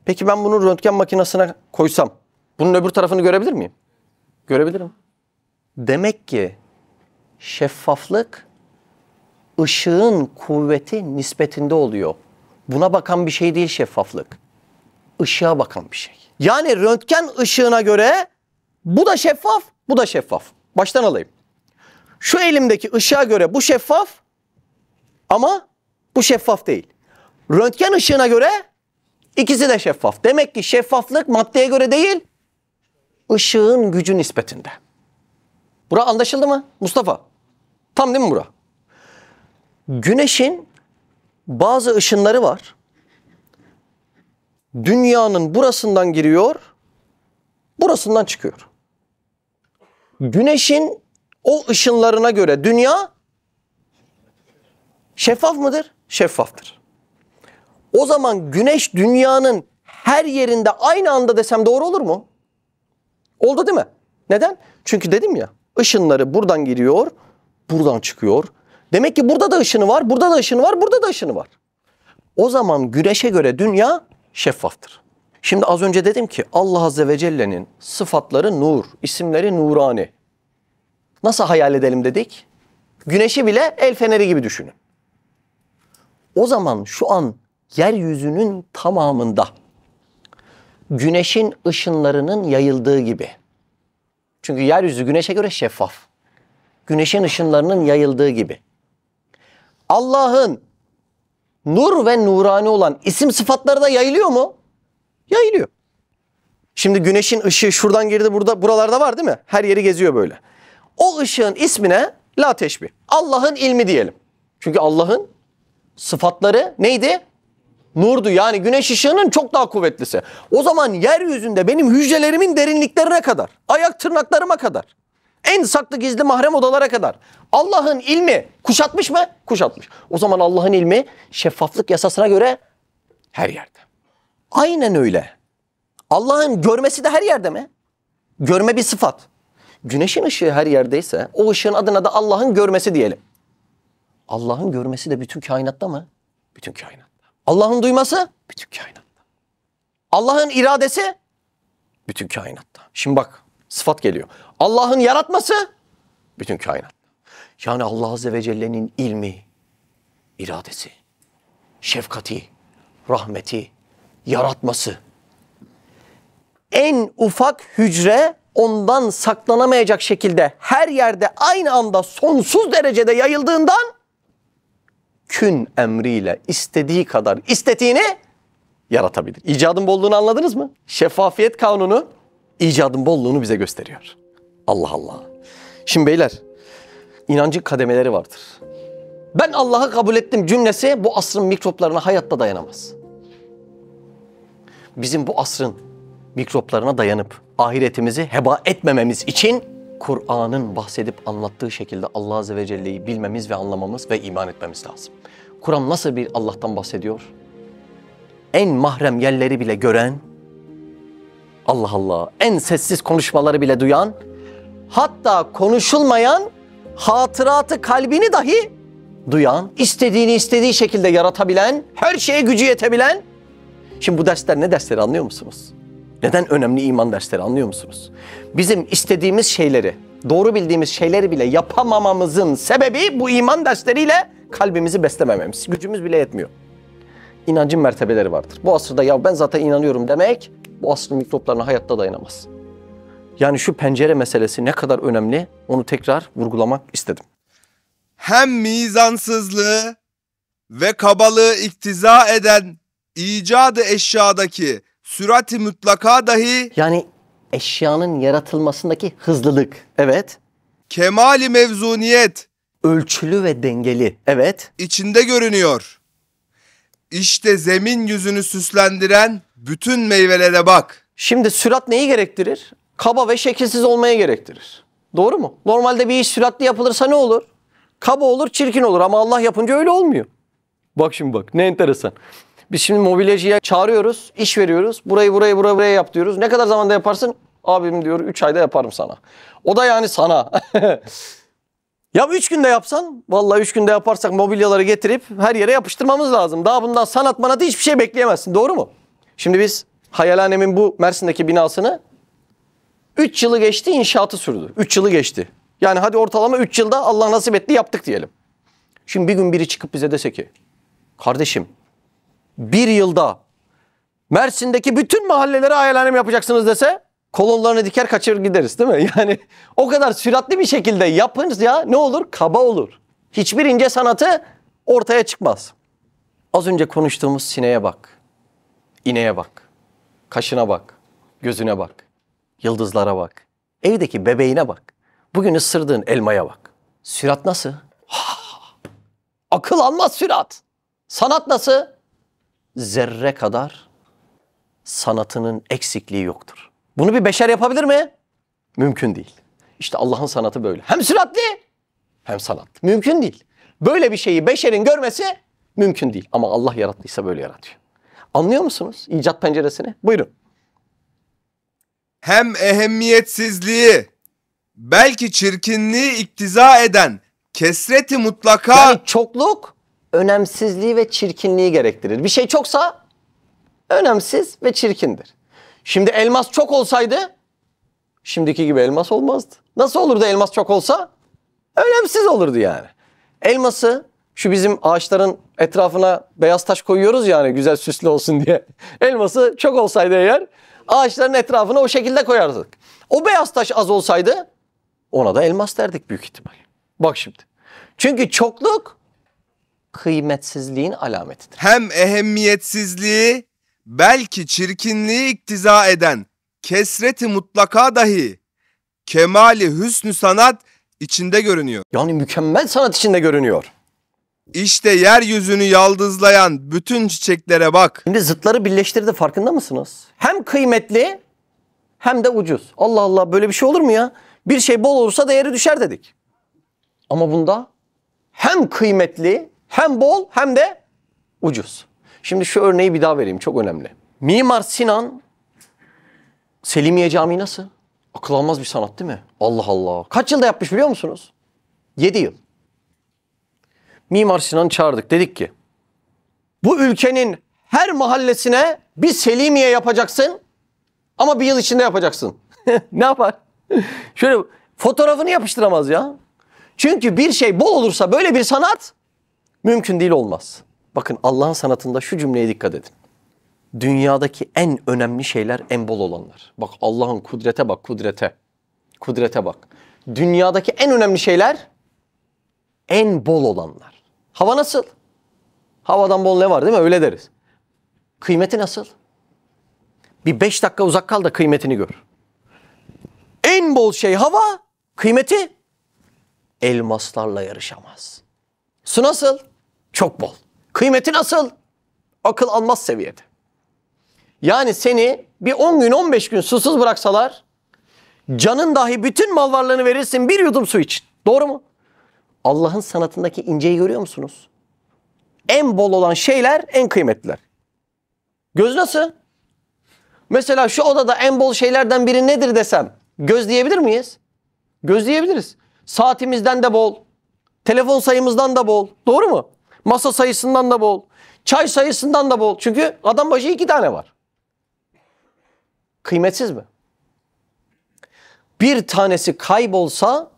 Peki ben bunu röntgen makinesine koysam bunun öbür tarafını görebilir miyim? Görebilirim. Demek ki şeffaflık ışığın kuvveti nispetinde oluyor. Buna bakan bir şey değil şeffaflık. Işığa bakan bir şey. Yani röntgen ışığına göre bu da şeffaf, bu da şeffaf. Baştan alayım. Şu elimdeki ışığa göre bu şeffaf ama bu şeffaf değil. Röntgen ışığına göre ikisi de şeffaf. Demek ki şeffaflık maddeye göre değil, ışığın gücü nispetinde. Bura anlaşıldı mı Mustafa? Tam değil mi bura? Güneşin bazı ışınları var. Dünyanın burasından giriyor, burasından çıkıyor. Güneşin o ışınlarına göre dünya şeffaf mıdır? Şeffaftır. O zaman güneş dünyanın her yerinde aynı anda desem doğru olur mu? Oldu değil mi? Neden? Çünkü dedim ya, ışınları buradan giriyor, buradan çıkıyor. Demek ki burada da ışını var, burada da ışını var, burada da ışını var. O zaman güneşe göre dünya şeffaftır. Şimdi az önce dedim ki Allah Azze ve Celle'nin sıfatları nur, isimleri nurani. Nasıl hayal edelim dedik? Güneşi bile el feneri gibi düşünün. O zaman şu an yeryüzünün tamamında güneşin ışınlarının yayıldığı gibi. Çünkü yeryüzü güneşe göre şeffaf. Güneşin ışınlarının yayıldığı gibi. Allah'ın nur ve nurani olan isim sıfatları da yayılıyor mu? Yayılıyor. Şimdi güneşin ışığı şuradan girdi, buralarda var değil mi? Her yeri geziyor böyle. O ışığın ismine la teşbih. Allah'ın ilmi diyelim. Çünkü Allah'ın sıfatları neydi? Nurdu. Yani güneş ışığının çok daha kuvvetlisi. O zaman yeryüzünde benim hücrelerimin derinliklerine kadar, ayak tırnaklarıma kadar, en saklı gizli mahrem odalara kadar Allah'ın ilmi kuşatmış mı? Kuşatmış. O zaman Allah'ın ilmi şeffaflık yasasına göre her yerde. Aynen öyle. Allah'ın görmesi de her yerde mi? Görme bir sıfat. Güneşin ışığı her yerdeyse o ışığın adına da Allah'ın görmesi diyelim. Allah'ın görmesi de bütün kainatta mı? Bütün kainatta. Allah'ın duyması? Bütün kainatta. Allah'ın iradesi? Bütün kainatta. Şimdi bak sıfat geliyor. Allah'ın yaratması? Bütün kainatta. Yani Allah Azze ve Celle'nin ilmi, iradesi, şefkati, rahmeti, yaratması. En ufak hücre ondan saklanamayacak şekilde her yerde aynı anda sonsuz derecede yayıldığından kün emriyle istediği kadar istediğini yaratabilir. İcadın bolluğunu anladınız mı? Şeffafiyet kanunu icadın bolluğunu bize gösteriyor. Allah Allah. Şimdi beyler, inancın kademeleri vardır. Ben Allah'ı kabul ettim cümlesi bu asrın mikroplarına hayatta dayanamaz. Bizim bu asrın mikroplarına dayanıp ahiretimizi heba etmememiz için Kur'an'ın bahsedip anlattığı şekilde Allah Azze ve Celle'yi bilmemiz ve anlamamız ve iman etmemiz lazım. Kur'an nasıl bir Allah'tan bahsediyor? En mahrem yerleri bile gören, Allah Allah, en sessiz konuşmaları bile duyan, hatta konuşulmayan hatıratı kalbini dahi duyan, istediğini istediği şekilde yaratabilen, her şeye gücü yetebilen. Şimdi bu dersler ne dersleri anlıyor musunuz? Neden önemli iman dersleri anlıyor musunuz? Bizim istediğimiz şeyleri, doğru bildiğimiz şeyleri bile yapamamamızın sebebi bu iman dersleriyle kalbimizi beslemememiz. Gücümüz bile yetmiyor. İnancın mertebeleri vardır. Bu asırda ya ben zaten inanıyorum demek bu asrın mikroplarına hayatta dayanamaz. Yani şu pencere meselesi ne kadar önemli onu tekrar vurgulamak istedim. Hem mizansızlığı ve kabalığı iktiza eden icadı eşyadaki sürat-i mutlaka dahi Yani eşyanın yaratılmasındaki hızlılık, evet. kemali mevzuniyet Ölçülü ve dengeli, evet. içinde görünüyor. İşte zemin yüzünü süslendiren bütün meyvelere bak. Şimdi sürat neyi gerektirir? Kaba ve şekilsiz olmaya gerektirir. Doğru mu? Normalde bir iş süratli yapılırsa ne olur? Kaba olur, çirkin olur ama Allah yapınca öyle olmuyor. Bak şimdi bak ne enteresan. Biz şimdi mobilyacıya çağırıyoruz, iş veriyoruz. Buraya yap diyoruz. Ne kadar zamanda yaparsın? Abim diyor 3 ayda yaparım sana. O da yani sana. Ya 3 günde yapsan, vallahi 3 günde yaparsak mobilyaları getirip her yere yapıştırmamız lazım. Daha bundan sanat manatı hiçbir şey bekleyemezsin. Doğru mu? Şimdi biz Hayalhanem'in bu Mersin'deki binasını 3 yılı geçti, inşaatı sürdü. 3 yılı geçti. Yani hadi ortalama 3 yılda Allah nasip etti yaptık diyelim. Şimdi bir gün biri çıkıp bize dese ki kardeşim 1 yılda Mersin'deki bütün mahallelere Hayalhanem yapacaksınız dese kolonlarını diker kaçırır gideriz değil mi? Yani o kadar süratli bir şekilde yapınız ya ne olur? Kaba olur. Hiçbir ince sanatı ortaya çıkmaz. Az önce konuştuğumuz sineğe bak, ineğe bak, kaşına bak, gözüne bak, yıldızlara bak, evdeki bebeğine bak, bugün ısırdığın elmaya bak. Sürat nasıl? Akıl almaz sürat. Sanat nasıl? Zerre kadar sanatının eksikliği yoktur. Bunu bir beşer yapabilir mi? Mümkün değil. İşte Allah'ın sanatı böyle. Hem süratli hem sanat. Mümkün değil. Böyle bir şeyi beşerin görmesi mümkün değil. Ama Allah yarattıysa böyle yaratıyor. Anlıyor musunuz icat penceresini? Buyurun. Hem ehemmiyetsizliği belki çirkinliği iktiza eden kesreti mutlaka Yani çokluk önemsizliği ve çirkinliği gerektirir. Bir şey çoksa önemsiz ve çirkindir. Şimdi elmas çok olsaydı şimdiki gibi elmas olmazdı. Nasıl olurdu elmas çok olsa? Önemsiz olurdu yani. Elması şu bizim ağaçların etrafına beyaz taş koyuyoruz yani güzel süslü olsun diye. Elması çok olsaydı eğer ağaçların etrafına o şekilde koyardık. O beyaz taş az olsaydı ona da elmas derdik büyük ihtimal. Bak şimdi. Çünkü çokluk kıymetsizliğin alametidir. hem ehemmiyetsizliği belki çirkinliği iktiza eden kesreti mutlaka dahi kemali hüsnü sanat içinde görünüyor. Yani mükemmel sanat içinde görünüyor. İşte yeryüzünü yaldızlayan bütün çiçeklere bak. Şimdi zıtları birleştirdi farkında mısınız? Hem kıymetli hem de ucuz. Allah Allah böyle bir şey olur mu ya? Bir şey bol olursa değeri düşer dedik. Ama bunda hem kıymetli hem bol hem de ucuz. Şimdi şu örneği bir daha vereyim çok önemli. Mimar Sinan Selimiye Camii nasıl? Akıl almaz bir sanat değil mi? Allah Allah. Kaç yılda yapmış biliyor musunuz? 7 yıl. Mimar Sinan'ı çağırdık. Dedik ki bu ülkenin her mahallesine bir Selimiye yapacaksın ama bir yıl içinde yapacaksın. Ne yapar? Şöyle fotoğrafını yapıştıramaz ya. Çünkü bir şey bol olursa böyle bir sanat mümkün değil olmaz. Bakın Allah'ın sanatında şu cümleye dikkat edin. Dünyadaki en önemli şeyler en bol olanlar. Bak Allah'ın kudrete bak kudrete. Kudrete bak. Dünyadaki en önemli şeyler en bol olanlar. Hava nasıl? Havadan bol ne var değil mi? Öyle deriz. Kıymeti nasıl? Bir 5 dakika uzak kal da kıymetini gör. En bol şey hava, kıymeti elmaslarla yarışamaz. Su nasıl? Çok bol. Kıymeti nasıl? Akıl almaz seviyede. Yani seni bir 10 gün 15 gün susuz bıraksalar canın dahi bütün mal varlığını verirsin bir yudum su için. Doğru mu? Allah'ın sanatındaki inceyi görüyor musunuz? En bol olan şeyler en kıymetliler. Göz nasıl? Mesela şu odada en bol şeylerden biri nedir desem göz diyebilir miyiz? Göz diyebiliriz. Saatimizden de bol, telefon sayımızdan da bol. Doğru mu? Masa sayısından da bol, çay sayısından da bol. Çünkü adam başı 2 tane var. Kıymetsiz mi? Bir tanesi kaybolsa,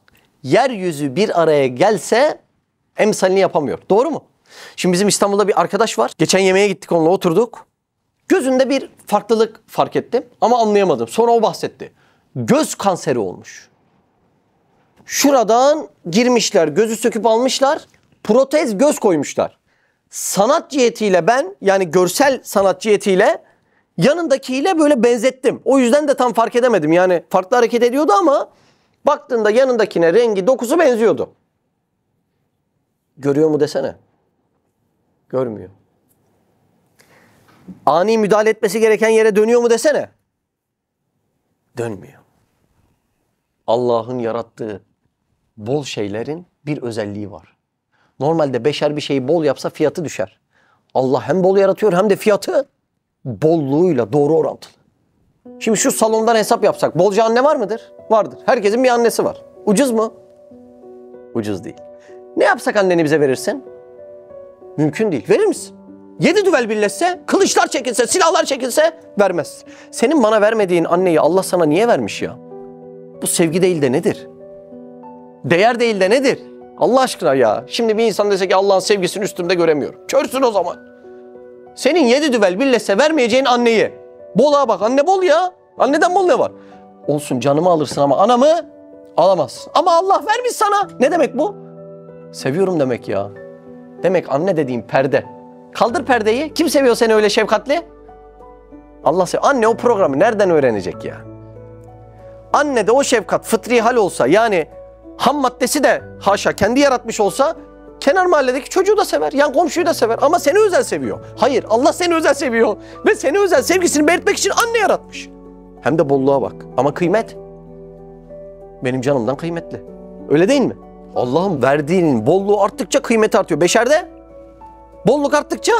yeryüzü bir araya gelse emsalini yapamıyor. Doğru mu? Şimdi bizim İstanbul'da bir arkadaş var. Geçen yemeğe gittik, onunla oturduk. Gözünde bir farklılık fark ettim ama anlayamadım. Sonra o bahsetti. Göz kanseri olmuş. Şuradan girmişler, gözü söküp almışlar. Protez göz koymuşlar. Sanat cihetiyle ben, yani görsel sanat cihetiyle yanındakiyle böyle benzettim. O yüzden de tam fark edemedim. Yani farklı hareket ediyordu ama baktığında yanındakine rengi, dokusu benziyordu. Görüyor mu desene. Görmüyor. Ani müdahale etmesi gereken yere dönüyor mu desene. Dönmüyor. Allah'ın yarattığı bol şeylerin bir özelliği var. Normalde beşer bir şeyi bol yapsa fiyatı düşer. Allah hem bol yaratıyor hem de fiyatı bolluğuyla doğru orantılı. Şimdi şu salondan hesap yapsak bolca anne var mıdır? Vardır. Herkesin bir annesi var. Ucuz mu? Ucuz değil. Ne yapsak anneni bize verirsin? Mümkün değil. Verir misin? 7 düvel birleşse, kılıçlar çekilse, silahlar çekilse vermez. Senin bana vermediğin anneyi Allah sana niye vermiş ya? Bu sevgi değil de nedir? Değer değil de nedir? Allah aşkına ya. Şimdi bir insan dese ki Allah'ın sevgisini üstümde göremiyorum. Körsün o zaman. Senin 7 düvel birleşse vermeyeceğin anneyi. Boluğa bak, anne bol ya. Anneden bol ne var? Olsun, canımı alırsın ama anamı alamazsın. Ama Allah vermiş sana. Ne demek bu? Seviyorum demek ya. Demek anne dediğim perde. Kaldır perdeyi. Kim seviyor seni öyle şefkatli? Allah seviyor. Anne o programı nereden öğrenecek ya? Anne de o şefkat fıtri hal olsa, yani ham maddesi de haşa kendi yaratmış olsa kenar mahalledeki çocuğu da sever, yan komşuyu da sever ama seni özel seviyor. Hayır, Allah seni özel seviyor ve seni özel sevgisini belirtmek için anne yaratmış. Hem de bolluğa bak. Ama kıymet benim canımdan kıymetli. Öyle değil mi? Allah'ın verdiğinin bolluğu arttıkça kıymeti artıyor. Beşerde bolluk arttıkça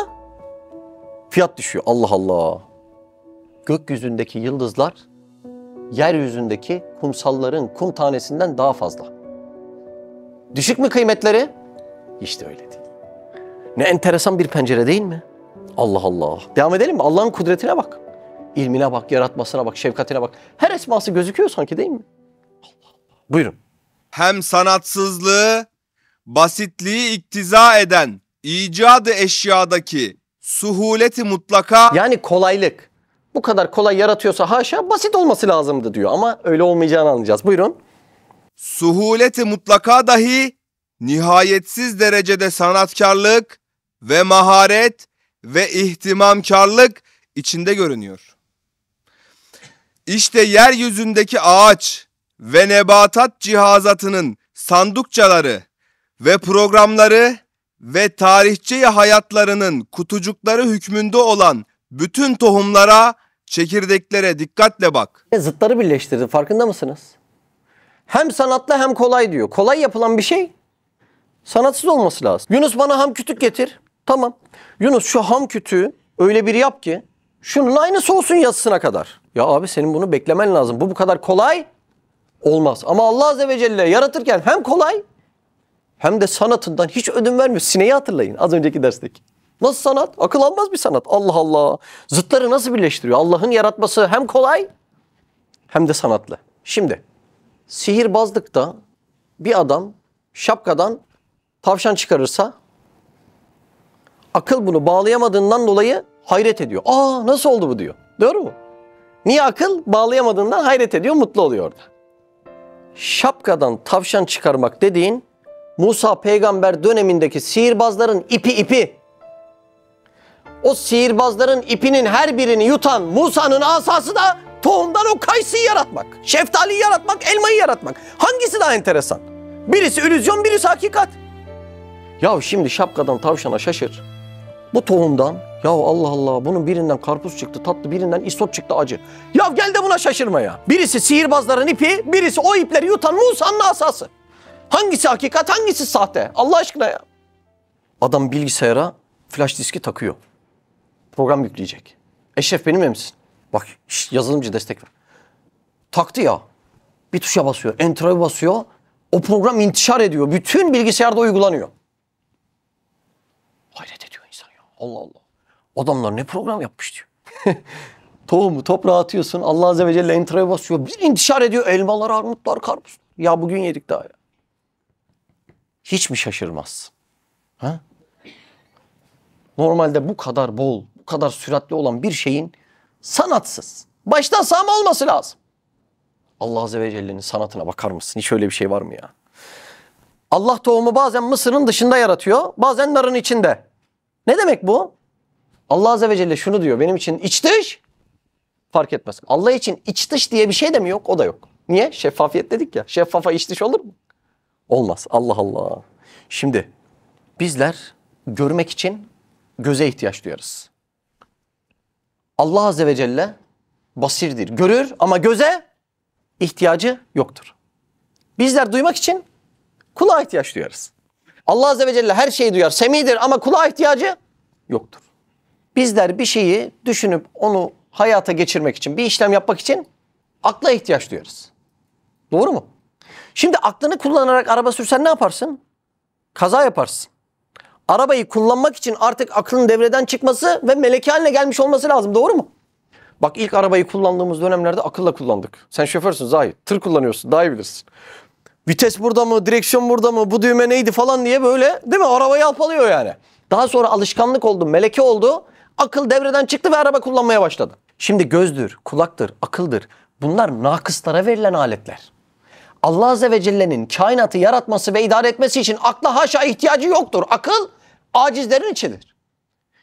fiyat düşüyor. Allah Allah. Gökyüzündeki yıldızlar yeryüzündeki kumsalların kum tanesinden daha fazla. Düşük mü kıymetleri? Hiç de öyle değil. Ne enteresan bir pencere değil mi? Allah Allah. Devam edelim mi? Allah'ın kudretine bak. İlmine bak, yaratmasına bak, şefkatine bak. Her esması gözüküyor sanki değil mi? Allah Allah. Buyurun. Hem sanatsızlığı, basitliği iktiza eden icadı eşyadaki suhuleti mutlaka, Yani kolaylık. Bu kadar kolay yaratıyorsa haşa basit olması lazımdı diyor. Ama öyle olmayacağını anlayacağız. Buyurun. suhuleti mutlaka dahi nihayetsiz derecede sanatkarlık ve maharet ve ihtimamkarlık içinde görünüyor. İşte yeryüzündeki ağaç ve nebatat cihazatının sandukçaları ve programları ve tarihçe hayatlarının kutucukları hükmünde olan bütün tohumlara, çekirdeklere dikkatle bak. Zıtları birleştirdi. Farkında mısınız? Hem sanatlı hem kolay diyor. Kolay yapılan bir şey sanatsız olması lazım. Yunus bana ham kütük getir. Tamam. Yunus şu ham kütüğü öyle bir yap ki şunun aynısı olsun yazısına kadar. Ya abi senin bunu beklemen lazım. Bu kadar kolay olmaz. Ama Allah Azze ve Celle yaratırken hem kolay hem de sanatından hiç ödün vermiyor. Sineği hatırlayın az önceki dersteki. Nasıl sanat? Akıl almaz bir sanat. Allah Allah. Zıtları nasıl birleştiriyor? Allah'ın yaratması hem kolay hem de sanatlı. Şimdi sihirbazlıkta bir adam şapkadan tavşan çıkarırsa akıl bunu bağlayamadığından dolayı hayret ediyor. Aa nasıl oldu bu diyor. Doğru mu? Niye akıl bağlayamadığından hayret ediyor, mutlu oluyor orada. Şapkadan tavşan çıkarmak dediğin Musa peygamber dönemindeki sihirbazların ipi. O sihirbazların ipinin her birini yutan Musa'nın asası da tohumdan o kayısıyı yaratmak. Şeftaliyi yaratmak, elmayı yaratmak. Hangisi daha enteresan? Birisi illüzyon, birisi hakikat. Ya şimdi şapkadan tavşana şaşır. Bu tohumdan, ya Allah Allah, bunun birinden karpuz çıktı tatlı, birinden isot çıktı acı. Ya gel de buna şaşırma ya. Birisi sihirbazların ipi, birisi o ipleri yutan Musa'nın asası. Hangisi hakikat, hangisi sahte? Allah aşkına ya. Adam bilgisayara flash diski takıyor. Program yükleyecek. Eşref benimle misin? Bak yazılımcı destek ver. Taktı ya. Bir tuşa basıyor. Enter'a basıyor. O program intişar ediyor. Bütün bilgisayarda uygulanıyor. Hayret ediyor insan ya. Allah Allah. Adamlar ne program yapmış diyor. Tohumu toprağa atıyorsun. Allah Azze ve Celle enter'a basıyor. Bir intişar ediyor. Elmalar, armutlar, karpuz. Ya bugün yedik daha ya. Hiç mi şaşırmaz? Ha? Normalde bu kadar bol, bu kadar süratli olan bir şeyin sanatsız, baştan sağma olması lazım. Allah Azze ve Celle'nin sanatına bakar mısın? Hiç öyle bir şey var mı ya? Allah tohumu bazen mısırın dışında yaratıyor, bazen narın içinde. Ne demek bu? Allah Azze ve Celle şunu diyor, benim için iç dış fark etmez. Allah için iç dış diye bir şey de mi yok? O da yok. Niye? Şeffafiyet dedik ya. Şeffafa iç dış olur mu? Olmaz. Allah Allah. Şimdi bizler görmek için göze ihtiyaç duyarız. Allah Azze ve Celle basirdir. Görür ama göze ihtiyacı yoktur. Bizler duymak için kulağa ihtiyaç duyarız. Allah Azze ve Celle her şeyi duyar. Semidir ama kulağa ihtiyacı yoktur. Bizler bir şeyi düşünüp onu hayata geçirmek için, bir işlem yapmak için akla ihtiyaç duyarız. Doğru mu? Şimdi aklını kullanarak araba sürsen ne yaparsın? Kaza yaparsın. Arabayı kullanmak için artık aklın devreden çıkması ve meleke haline gelmiş olması lazım. Doğru mu? Bak ilk arabayı kullandığımız dönemlerde akılla kullandık. Sen şoförsün Zahid. Tır kullanıyorsun. Daha iyi bilirsin. Vites burada mı? Direksiyon burada mı? Bu düğme neydi falan diye böyle değil mi? Arabayı alpalıyor yani. Daha sonra alışkanlık oldu. Meleke oldu. Akıl devreden çıktı ve araba kullanmaya başladı. Şimdi gözdür, kulaktır, akıldır. Bunlar nakıslara verilen aletler. Allah Azze ve Celle'nin kainatı yaratması ve idare etmesi için akla haşa ihtiyacı yoktur. Akıl acizlerin içidir.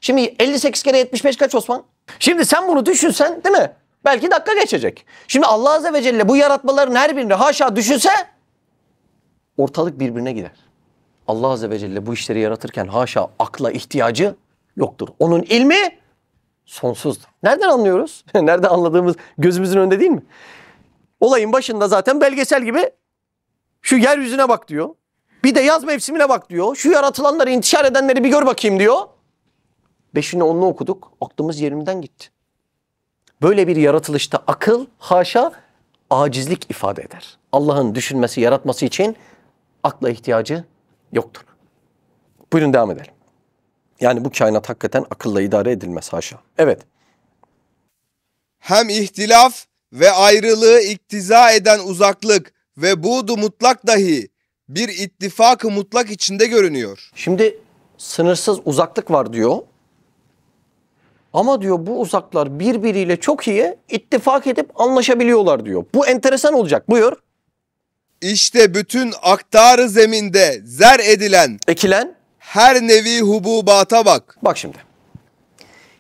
Şimdi 58 kere 75 kaç Osman? Şimdi sen bunu düşünsen değil mi? Belki dakika geçecek. Şimdi Allah Azze ve Celle bu yaratmaların her birini haşa düşünse ortalık birbirine gider. Allah Azze ve Celle bu işleri yaratırken haşa akla ihtiyacı yoktur. Onun ilmi sonsuzdur. Nereden anlıyoruz? Nereden anladığımız gözümüzün önünde değil mi? Olayın başında zaten belgesel gibi şu yeryüzüne bak diyor. Bir de yaz mevsimine bak diyor. Şu yaratılanları, intişar edenleri bir gör bakayım diyor. 5'ini 10'unu okuduk. Aklımız yerinden gitti. Böyle bir yaratılışta akıl haşa acizlik ifade eder. Allah'ın düşünmesi, yaratması için akla ihtiyacı yoktur. Buyurun devam edelim. Yani bu kainat hakikaten akılla idare edilmez haşa. Evet. Hem ihtilaf ve ayrılığı iktiza eden uzaklık ve buğdu mutlak dahi bir ittifak-ı mutlak içinde görünüyor. Şimdi sınırsız uzaklık var diyor. Ama diyor bu uzaklar birbiriyle çok iyi ittifak edip anlaşabiliyorlar diyor. Bu enteresan olacak. Buyur. İşte bütün aktar-ı zeminde zer edilen, Ekilen. her nevi hububata bak. Bak şimdi.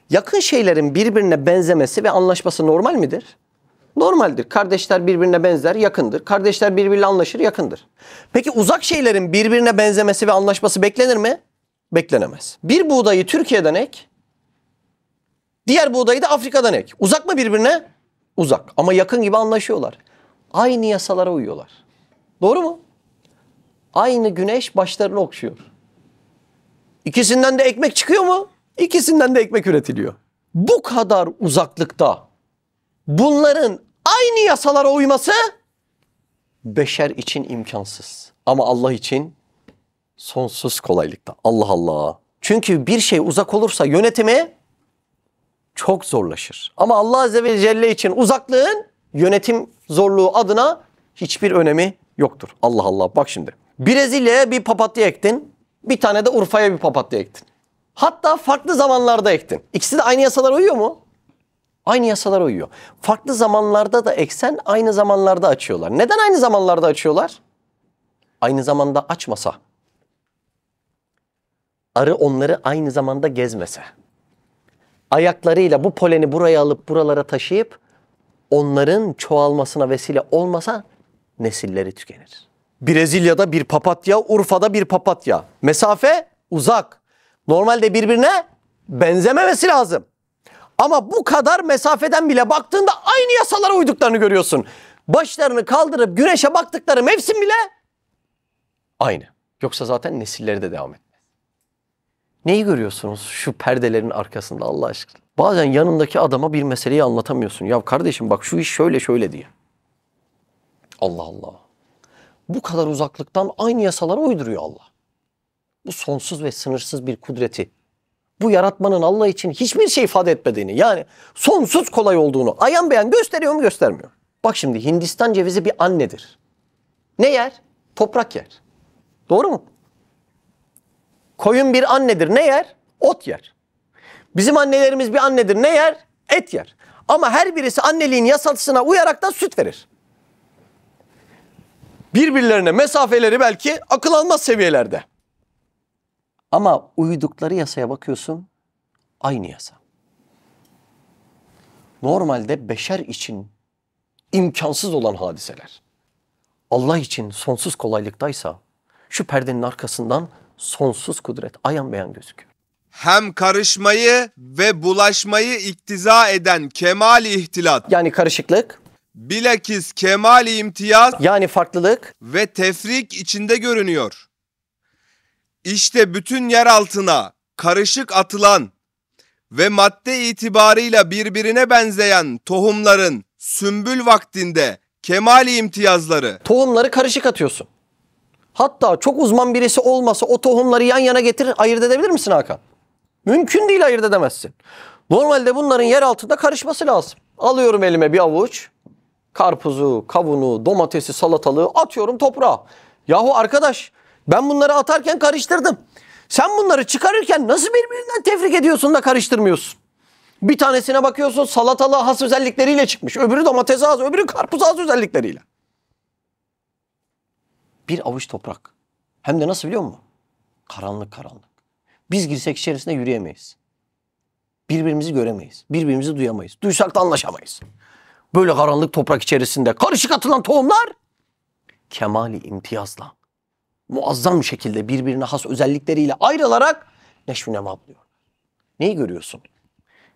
Yakın şeylerin birbirine benzemesi ve anlaşması normal midir? Normaldir. Kardeşler birbirine benzer, yakındır. Kardeşler birbiriyle anlaşır, yakındır. Peki uzak şeylerin birbirine benzemesi ve anlaşması beklenir mi? Beklenemez. Bir buğdayı Türkiye'den ek, diğer buğdayı da Afrika'dan ek. Uzak mı birbirine? Uzak. Ama yakın gibi anlaşıyorlar. Aynı yasalara uyuyorlar. Doğru mu? Aynı güneş başlarını okşuyor. İkisinden de ekmek çıkıyor mu? İkisinden de ekmek üretiliyor. Bu kadar uzaklıkta bunların aynı yasalara uyması beşer için imkansız. Ama Allah için sonsuz kolaylıkta. Allah Allah. Çünkü bir şey uzak olursa yönetimi çok zorlaşır. Ama Allah Azze ve Celle için uzaklığın yönetim zorluğu adına hiçbir önemi yoktur. Allah Allah. Bak şimdi. Brezilya'ya bir papatya ektin. Bir tane de Urfa'ya bir papatya ektin. Hatta farklı zamanlarda ektin. İkisi de aynı yasalara uyuyor mu? Aynı yasalara uyuyor. Farklı zamanlarda da eksen aynı zamanlarda açıyorlar. Neden aynı zamanlarda açıyorlar? Aynı zamanda açmasa, arı onları aynı zamanda gezmese, ayaklarıyla bu poleni buraya alıp buralara taşıyıp onların çoğalmasına vesile olmasa nesilleri tükenir. Brezilya'da bir papatya, Urfa'da bir papatya. Mesafe uzak. Normalde birbirine benzememesi lazım. Ama bu kadar mesafeden bile baktığında aynı yasalara uyduklarını görüyorsun. Başlarını kaldırıp güneşe baktıkları mevsim bile aynı. Yoksa zaten nesilleri de devam etmez. Neyi görüyorsunuz şu perdelerin arkasında Allah aşkına? Bazen yanındaki adama bir meseleyi anlatamıyorsun. Ya kardeşim bak şu iş şöyle şöyle diye. Allah Allah. Bu kadar uzaklıktan aynı yasalara uyduruyor Allah. Bu sonsuz ve sınırsız bir kudreti. Bu yaratmanın Allah için hiçbir şey ifade etmediğini, yani sonsuz kolay olduğunu ayan beyan gösteriyor mu göstermiyor. Bak şimdi Hindistan cevizi bir annedir. Ne yer? Toprak yer. Doğru mu? Koyun bir annedir. Ne yer? Ot yer. Bizim annelerimiz bir annedir. Ne yer? Et yer. Ama her birisi anneliğin yasasına uyarak da süt verir. Birbirlerine mesafeleri belki akıl almaz seviyelerde. Ama uydukları yasaya bakıyorsun, aynı yasa. Normalde beşer için imkansız olan hadiseler. Allah için sonsuz kolaylıktaysa şu perdenin arkasından sonsuz kudret ayan beyan gözüküyor. Hem karışmayı ve bulaşmayı iktiza eden kemal-i ihtilat, Yani karışıklık, bilakis kemal-i imtiyaz yani farklılık ve tefrik içinde görünüyor. İşte bütün yer altına karışık atılan ve madde itibarıyla birbirine benzeyen tohumların sümbül vaktinde kemal-i imtiyazları, tohumları karışık atıyorsun. Hatta çok uzman birisi olmasa o tohumları yan yana getirir, ayırt edebilir misin Hakan? Mümkün değil, ayırt edemezsin. Normalde bunların yer altında karışması lazım. Alıyorum elime bir avuç karpuzu, kavunu, domatesi, salatalığı atıyorum toprağa. Yahu arkadaş, ben bunları atarken karıştırdım. Sen bunları çıkarırken nasıl birbirinden tefrik ediyorsun da karıştırmıyorsun? Bir tanesine bakıyorsun salatalığı has özellikleriyle çıkmış. Öbürü domatese has, öbürü karpuza has özellikleriyle. Bir avuç toprak. Hem de nasıl biliyor musun? Karanlık karanlık. Biz girsek içerisinde yürüyemeyiz. Birbirimizi göremeyiz. Birbirimizi duyamayız. Duysak da anlaşamayız. Böyle karanlık toprak içerisinde karışık atılan tohumlar kemali imtiyazla muazzam bir şekilde birbirine has özellikleriyle ayrılarak neşv-i nema buluyorlar. Neyi görüyorsun?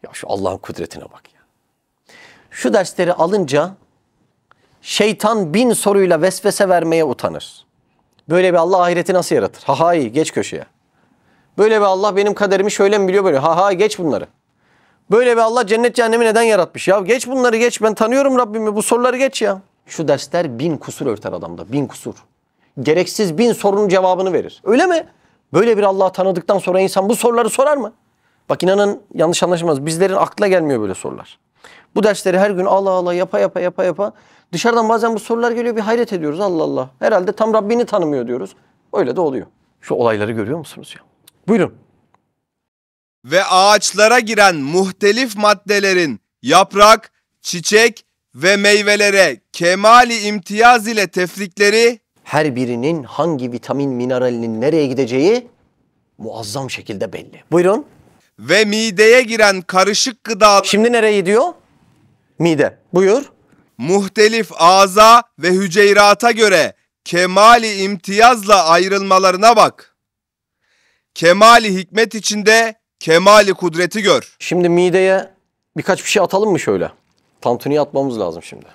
Ya şu Allah'ın kudretine bak ya. Şu dersleri alınca şeytan bin soruyla vesvese vermeye utanır. Böyle bir Allah ahireti nasıl yaratır? Ha ha iyi, geç köşeye. Böyle bir Allah benim kaderimi şöyle mi biliyor böyle? Ha ha geç bunları. Böyle bir Allah cennet cehennemi neden yaratmış? Ya geç bunları geç, ben tanıyorum Rabbimi, bu soruları geç ya. Şu dersler 1000 kusur örter adamda, 1000 kusur. Gereksiz 1000 sorunun cevabını verir. Öyle mi? Böyle bir Allah'ı tanıdıktan sonra insan bu soruları sorar mı? Bak inanın yanlış anlaşılmaz. Bizlerin aklına gelmiyor böyle sorular. Bu dersleri her gün Allah Allah yapa dışarıdan bazen bu sorular geliyor, bir hayret ediyoruz. Allah Allah. Herhalde tam Rabbini tanımıyor diyoruz. Öyle de oluyor. Şu olayları görüyor musunuz ya? Buyurun. ve ağaçlara giren muhtelif maddelerin yaprak, çiçek ve meyvelere kemali imtiyaz ile tefrikleri, Her birinin hangi vitamin mineralinin nereye gideceği muazzam şekilde belli. Buyurun. ve mideye giren karışık gıda, Şimdi nereye gidiyor? Mide. Buyur. muhtelif ağza ve hüceyrata göre kemali imtiyazla ayrılmalarına bak. Kemali hikmet içinde kemali kudreti gör. Şimdi mideye birkaç bir şey atalım mı şöyle? Tantuniyi atmamız lazım şimdi.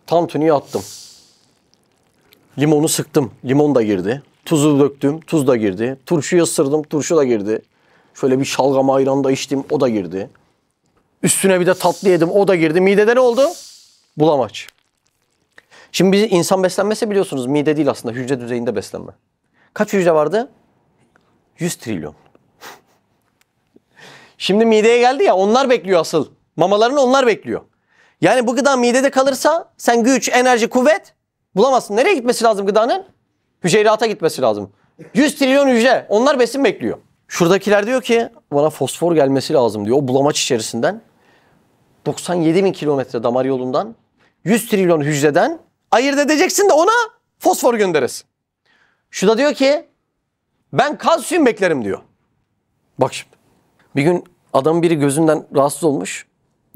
Tantuniyi attım. Limonu sıktım. Limon da girdi. Tuzu döktüm. Tuz da girdi. Turşuyu ısırdım. Turşu da girdi. Şöyle bir şalgam ayran da içtim. O da girdi. Üstüne bir de tatlı yedim. O da girdi. Midede ne oldu? Bulamaç. Şimdi biz insan beslenmesi biliyorsunuz mide değil aslında. Hücre düzeyinde beslenme. Kaç hücre vardı? 100 trilyon. Şimdi mideye geldi ya, onlar bekliyor asıl. Mamalarını onlar bekliyor. Yani bu gıda midede kalırsa sen güç, enerji, kuvvet bulamazsın. Nereye gitmesi lazım gıdanın? Hücrelata gitmesi lazım. 100 trilyon hücre. Onlar besin bekliyor. Şuradakiler diyor ki bana fosfor gelmesi lazım diyor. O bulamaç içerisinden 97 bin kilometre damar yolundan 100 trilyon hücreden ayırt edeceksin de ona fosfor gönderesin. Şu da diyor ki ben kalsiyum beklerim diyor. Bak şimdi. Bir gün Adamın biri gözünden rahatsız olmuş.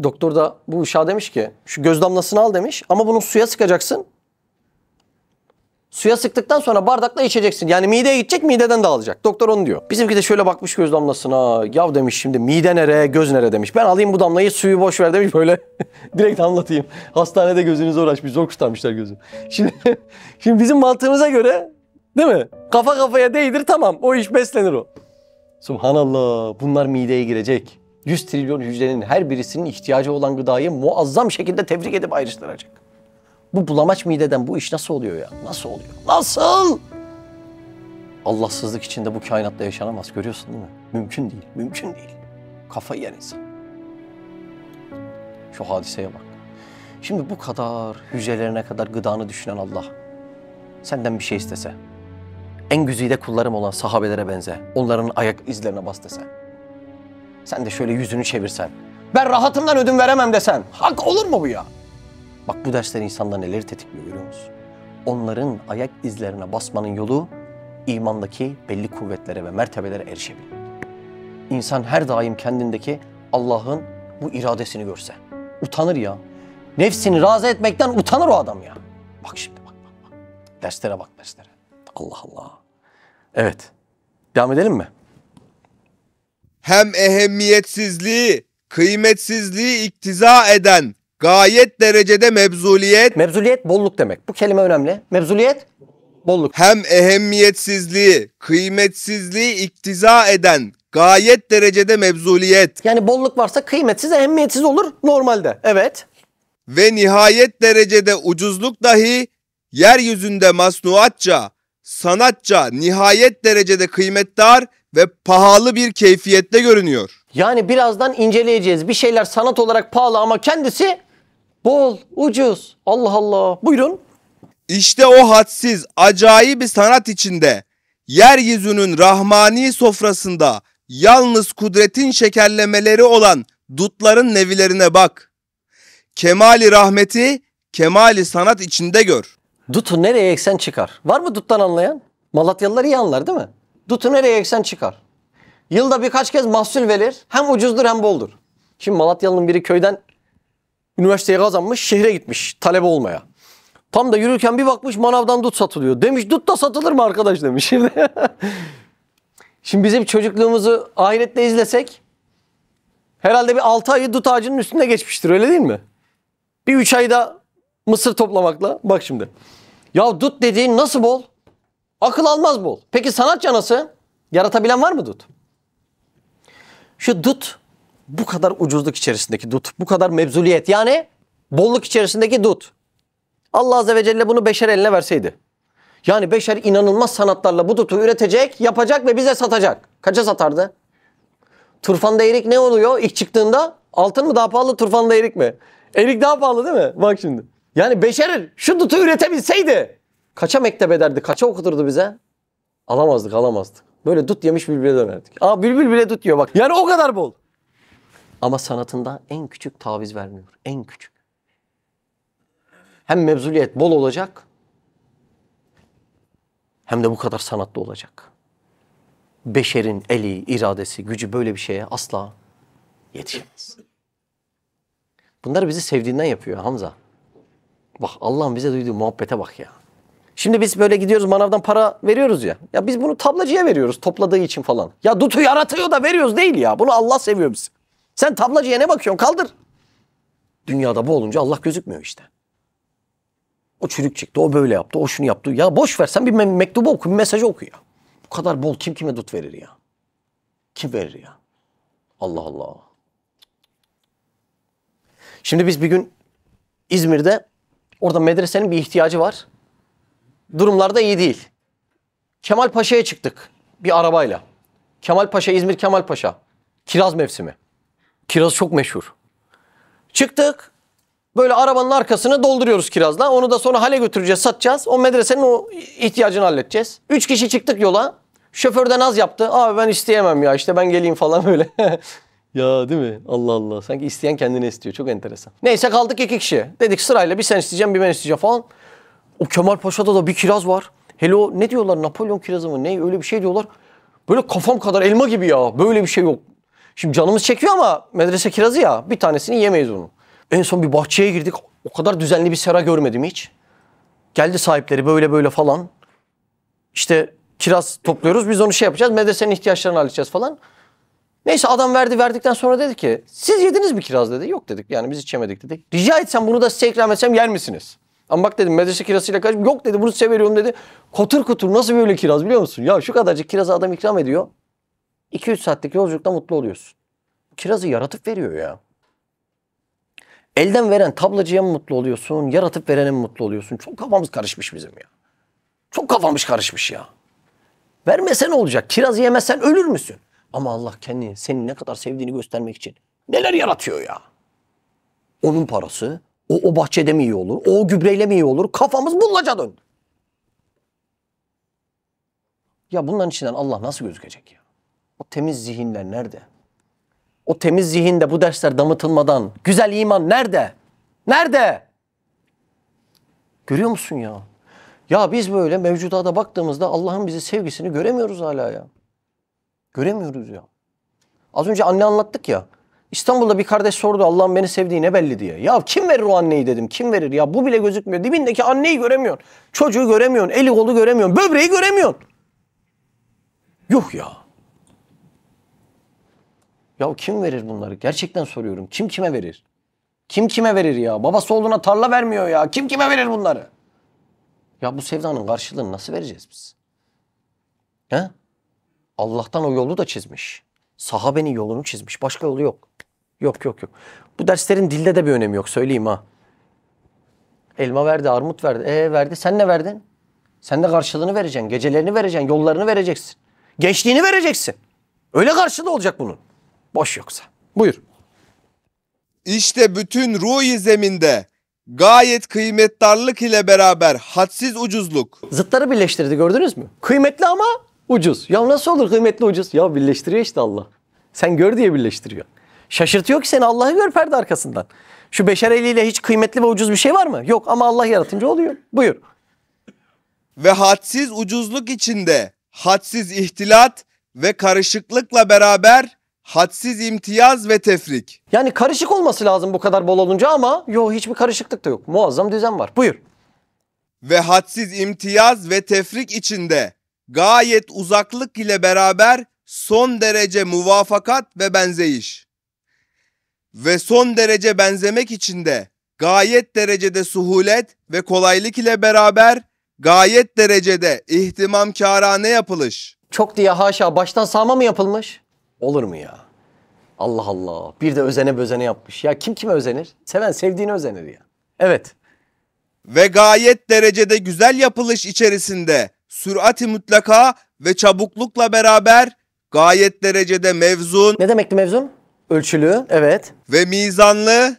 Doktor da bu uşağa demiş ki şu göz damlasını al demiş ama bunu suya sıkacaksın. Suya sıktıktan sonra bardakla içeceksin. Yani mideye gidecek, mideden dağılacak. Doktor onu diyor. Bizimki de şöyle bakmış göz damlasına. Ya demiş şimdi mide nere, göz nere demiş. Ben alayım bu damlayı, suyu boş ver demiş böyle. Direkt anlatayım. Hastanede gözünü zor açmış, zor kurtarmışlar gözü. Şimdi bizim mantığımıza göre değil mi? Kafa kafaya değdir tamam, o iş beslenir o. Subhanallah, bunlar mideye girecek. 100 trilyon hücrenin her birisinin ihtiyacı olan gıdayı muazzam şekilde tebrik edip ayrıştıracak. Bu bulamaç mideden bu iş nasıl oluyor ya? Nasıl oluyor? Nasıl? Allahsızlık içinde bu kainatta yaşanamaz. Görüyorsun değil mi? Mümkün değil. Mümkün değil. Kafayı yer insan. Şu hadiseye bak. Şimdi bu kadar hücrelerine kadar gıdanı düşünen Allah senden bir şey istese, en güzide kullarım olan sahabelere benze, onların ayak izlerine bas desen, sen de şöyle yüzünü çevirsen, ben rahatımdan ödün veremem desen, hak olur mu bu ya? Bak bu dersler insanda neleri tetikliyor görüyor musun? Onların ayak izlerine basmanın yolu imandaki belli kuvvetlere ve mertebelere erişebilir. İnsan her daim kendindeki Allah'ın bu iradesini görse utanır ya. Nefsini razı etmekten utanır o adam ya. Bak şimdi bak. Derslere bak derslere. Allah Allah. Evet. Devam edelim mi? Hem ehemmiyetsizliği, kıymetsizliği iktiza eden gayet derecede mebzuliyet. Mebzuliyet bolluk demek. Bu kelime önemli. Mebzuliyet bolluk. Hem ehemmiyetsizliği, kıymetsizliği iktiza eden gayet derecede mebzuliyet. Yani bolluk varsa kıymetsiz, ehemmiyetsiz olur normalde. Evet. Ve nihayet derecede ucuzluk dahi yeryüzünde masnuatça, sanatça nihayet derecede kıymetdar ve pahalı bir keyfiyette görünüyor. Yani birazdan inceleyeceğiz. Bir şeyler sanat olarak pahalı ama kendisi bol, ucuz. Allah Allah. Buyurun. İşte o hadsiz, acayip bir sanat içinde, yeryüzünün rahmani sofrasında yalnız kudretin şekerlemeleri olan dutların nevilerine bak. Kemali rahmeti, kemali sanat içinde gör. Dutu nereye eksen çıkar. Var mı duttan anlayan? Malatyalılar iyi anlar değil mi? Dutu nereye eksen çıkar. Yılda birkaç kez mahsul verir. Hem ucuzdur hem boldur. Şimdi Malatyalı'nın biri köyden üniversiteye kazanmış, şehre gitmiş talebe olmaya. Tam da yürürken bir bakmış manavdan dut satılıyor. Demiş dut da satılır mı arkadaş demiş. Şimdi bizim çocukluğumuzu ahirette izlesek herhalde bir 6 ayı dut ağacının üstünde geçmiştir öyle değil mi? Bir 3 ayda mısır toplamakla. Bak şimdi. Ya dut dediğin nasıl bol? Akıl almaz bol. Peki sanatça nasıl? Yaratabilen var mı dut? Şu dut bu kadar ucuzluk içerisindeki dut. Bu kadar mebzuliyet yani bolluk içerisindeki dut. Allah Azze ve Celle bunu beşer eline verseydi. Yani beşer inanılmaz sanatlarla bu dutu üretecek, yapacak ve bize satacak. Kaça satardı? Turfanda erik ne oluyor ilk çıktığında? Altın mı daha pahalı, turfanda erik mi? Erik daha pahalı değil mi? Bak şimdi. Yani beşer şu dutu üretebilseydi kaça mektep ederdi, kaça okuturdu bize? Alamazdık. Böyle dut yemiş bülbüle dönerdik. Aa bülbül bile dut yiyor bak. Yani o kadar bol. Ama sanatında en küçük taviz vermiyor. En küçük. Hem mevzuliyet bol olacak hem de bu kadar sanatlı olacak. Beşerin eli, iradesi, gücü böyle bir şeye asla yetişemez. Bunları bizi sevdiğinden yapıyor Hamza. Bak Allah'ın bize duyduğu muhabbete bak ya. Şimdi biz böyle gidiyoruz manavdan para veriyoruz ya. Ya biz bunu tablacıya veriyoruz topladığı için falan. Ya dutu yaratıyor da veriyoruz değil ya. Bunu Allah seviyor bizi. Sen tablacıya ne bakıyorsun? Kaldır. Dünyada bu olunca Allah gözükmüyor işte. O çürük çıktı, o böyle yaptı, o şunu yaptı. Ya boş ver sen bir mektubu oku, bir mesajı oku ya. Bu kadar bol kim kime dut verir ya? Kim verir ya? Allah Allah. Şimdi biz bir gün İzmir'de orada medresenin bir ihtiyacı var. Durumlar da iyi değil. Kemalpaşa'ya çıktık bir arabayla. Kemalpaşa, İzmir Kemalpaşa. Kiraz mevsimi. Kiraz çok meşhur. Çıktık. Böyle arabanın arkasını dolduruyoruz kirazla. Onu da sonra hale götüreceğiz, satacağız. O medresenin o ihtiyacını halledeceğiz. 3 kişi çıktık yola. Şoför de naz yaptı. Abi ben isteyemem ya işte ben geleyim falan böyle. Ya değil mi? Allah Allah. Sanki isteyen kendini istiyor. Çok enteresan. Neyse kaldık 2 kişi. Dedik sırayla bir sen isteyeceğim bir ben isteyeceğim falan. O Kemalpaşa'da da bir kiraz var. Hele o ne diyorlar Napolyon kirazı mı ne öyle bir şey diyorlar. Böyle kafam kadar elma gibi ya. Böyle bir şey yok. Şimdi canımız çekiyor ama medrese kirazı ya, bir tanesini yemeyiz onu. En son bir bahçeye girdik. O kadar düzenli bir sera görmedim hiç. Geldi sahipleri böyle böyle falan. İşte kiraz topluyoruz. Biz onu şey yapacağız. Medresenin ihtiyaçlarını halledeceğiz falan. Neyse adam verdikten sonra dedi ki siz yediniz mi kiraz dedi. Yok dedik yani biz hiç yemedik dedik. Rica etsem bunu da size ikram etsem yer misiniz? Ama bak dedim medrese kirazıyla karışık. Yok dedi bunu size veriyorum dedi. Kotur kotur nasıl böyle kiraz biliyor musun? Ya şu kadarcık kirazı adam ikram ediyor. 2-3 saatlik yolculukta mutlu oluyorsun. Kirazı yaratıp veriyor ya. Elden veren tablacıya mı mutlu oluyorsun? Yaratıp verene mi mutlu oluyorsun? Çok kafamız karışmış bizim ya. Çok kafamız karışmış ya. Vermesen ne olacak? Kirazı yemezsen ölür müsün? Ama Allah kendini, seni ne kadar sevdiğini göstermek için neler yaratıyor ya. Onun parası, o bahçede mi iyi olur, o gübreyle mi iyi olur? Kafamız bullaca döndü. Ya bunların içinden Allah nasıl gözükecek ya? O temiz zihinler nerede? O temiz zihinde bu dersler damıtılmadan güzel iman nerede? Nerede? Görüyor musun ya? Ya biz böyle mevcudata baktığımızda Allah'ın bizi sevgisini göremiyoruz hala ya. Göremiyoruz ya. Az önce anne anlattık ya. İstanbul'da bir kardeş sordu Allah'ın beni sevdiği ne belli diye. Ya kim verir o anneyi dedim. Kim verir ya? Bu bile gözükmüyor. Dibindeki anneyi göremiyorsun. Çocuğu göremiyorsun. Eli kolu göremiyorsun. Böbreği göremiyorsun. Yuh ya. Ya kim verir bunları? Gerçekten soruyorum. Kim kime verir? Kim kime verir ya? Babası oğluna tarla vermiyor ya. Kim kime verir bunları? Ya bu sevdanın karşılığını nasıl vereceğiz biz? He? Allah'tan o yolu da çizmiş. Sahabenin yolunu çizmiş. Başka yolu yok. Yok. Bu derslerin dilde de bir önemi yok. Söyleyeyim ha. Elma verdi, armut verdi. Verdi. Sen ne verdin? Sen de karşılığını vereceksin. Gecelerini vereceksin. Yollarını vereceksin. Gençliğini vereceksin. Öyle karşılığı olacak bunun. Boş yoksa. Buyur. İşte bütün ruh-i zeminde gayet kıymetdarlık ile beraber hadsiz ucuzluk. Zıtları birleştirdi gördünüz mü? Kıymetli ama ucuz. Ya nasıl olur kıymetli ucuz? Ya birleştiriyor işte Allah. Sen gör diye birleştiriyor. Şaşırtıyor ki seni Allah'ı gör perde arkasından. Şu beşer eliyle hiç kıymetli ve ucuz bir şey var mı? Yok ama Allah yaratınca oluyor. Buyur. Ve hadsiz ucuzluk içinde hadsiz ihtilat ve karışıklıkla beraber hadsiz imtiyaz ve tefrik. Yani karışık olması lazım bu kadar bol olunca ama yok hiçbir karışıklık da yok. Muazzam düzen var. Buyur. Ve hadsiz imtiyaz ve tefrik içinde gayet uzaklık ile beraber son derece muvafakat ve benzeyiş. Ve son derece benzemek içinde gayet derecede suhulet ve kolaylık ile beraber gayet derecede ihtimamkârane yapılış. Çok diye haşa baştan sağma mı yapılmış? Olur mu ya? Allah Allah. Bir de özene bözene yapmış. Ya kim kime özenir? Seven sevdiğine özenir ya. Evet. Ve gayet derecede güzel yapılış içerisinde sürat-i mutlaka ve çabuklukla beraber gayet derecede mevzun Ne demekti mevzun? Ölçülü. Evet. ve mizanlı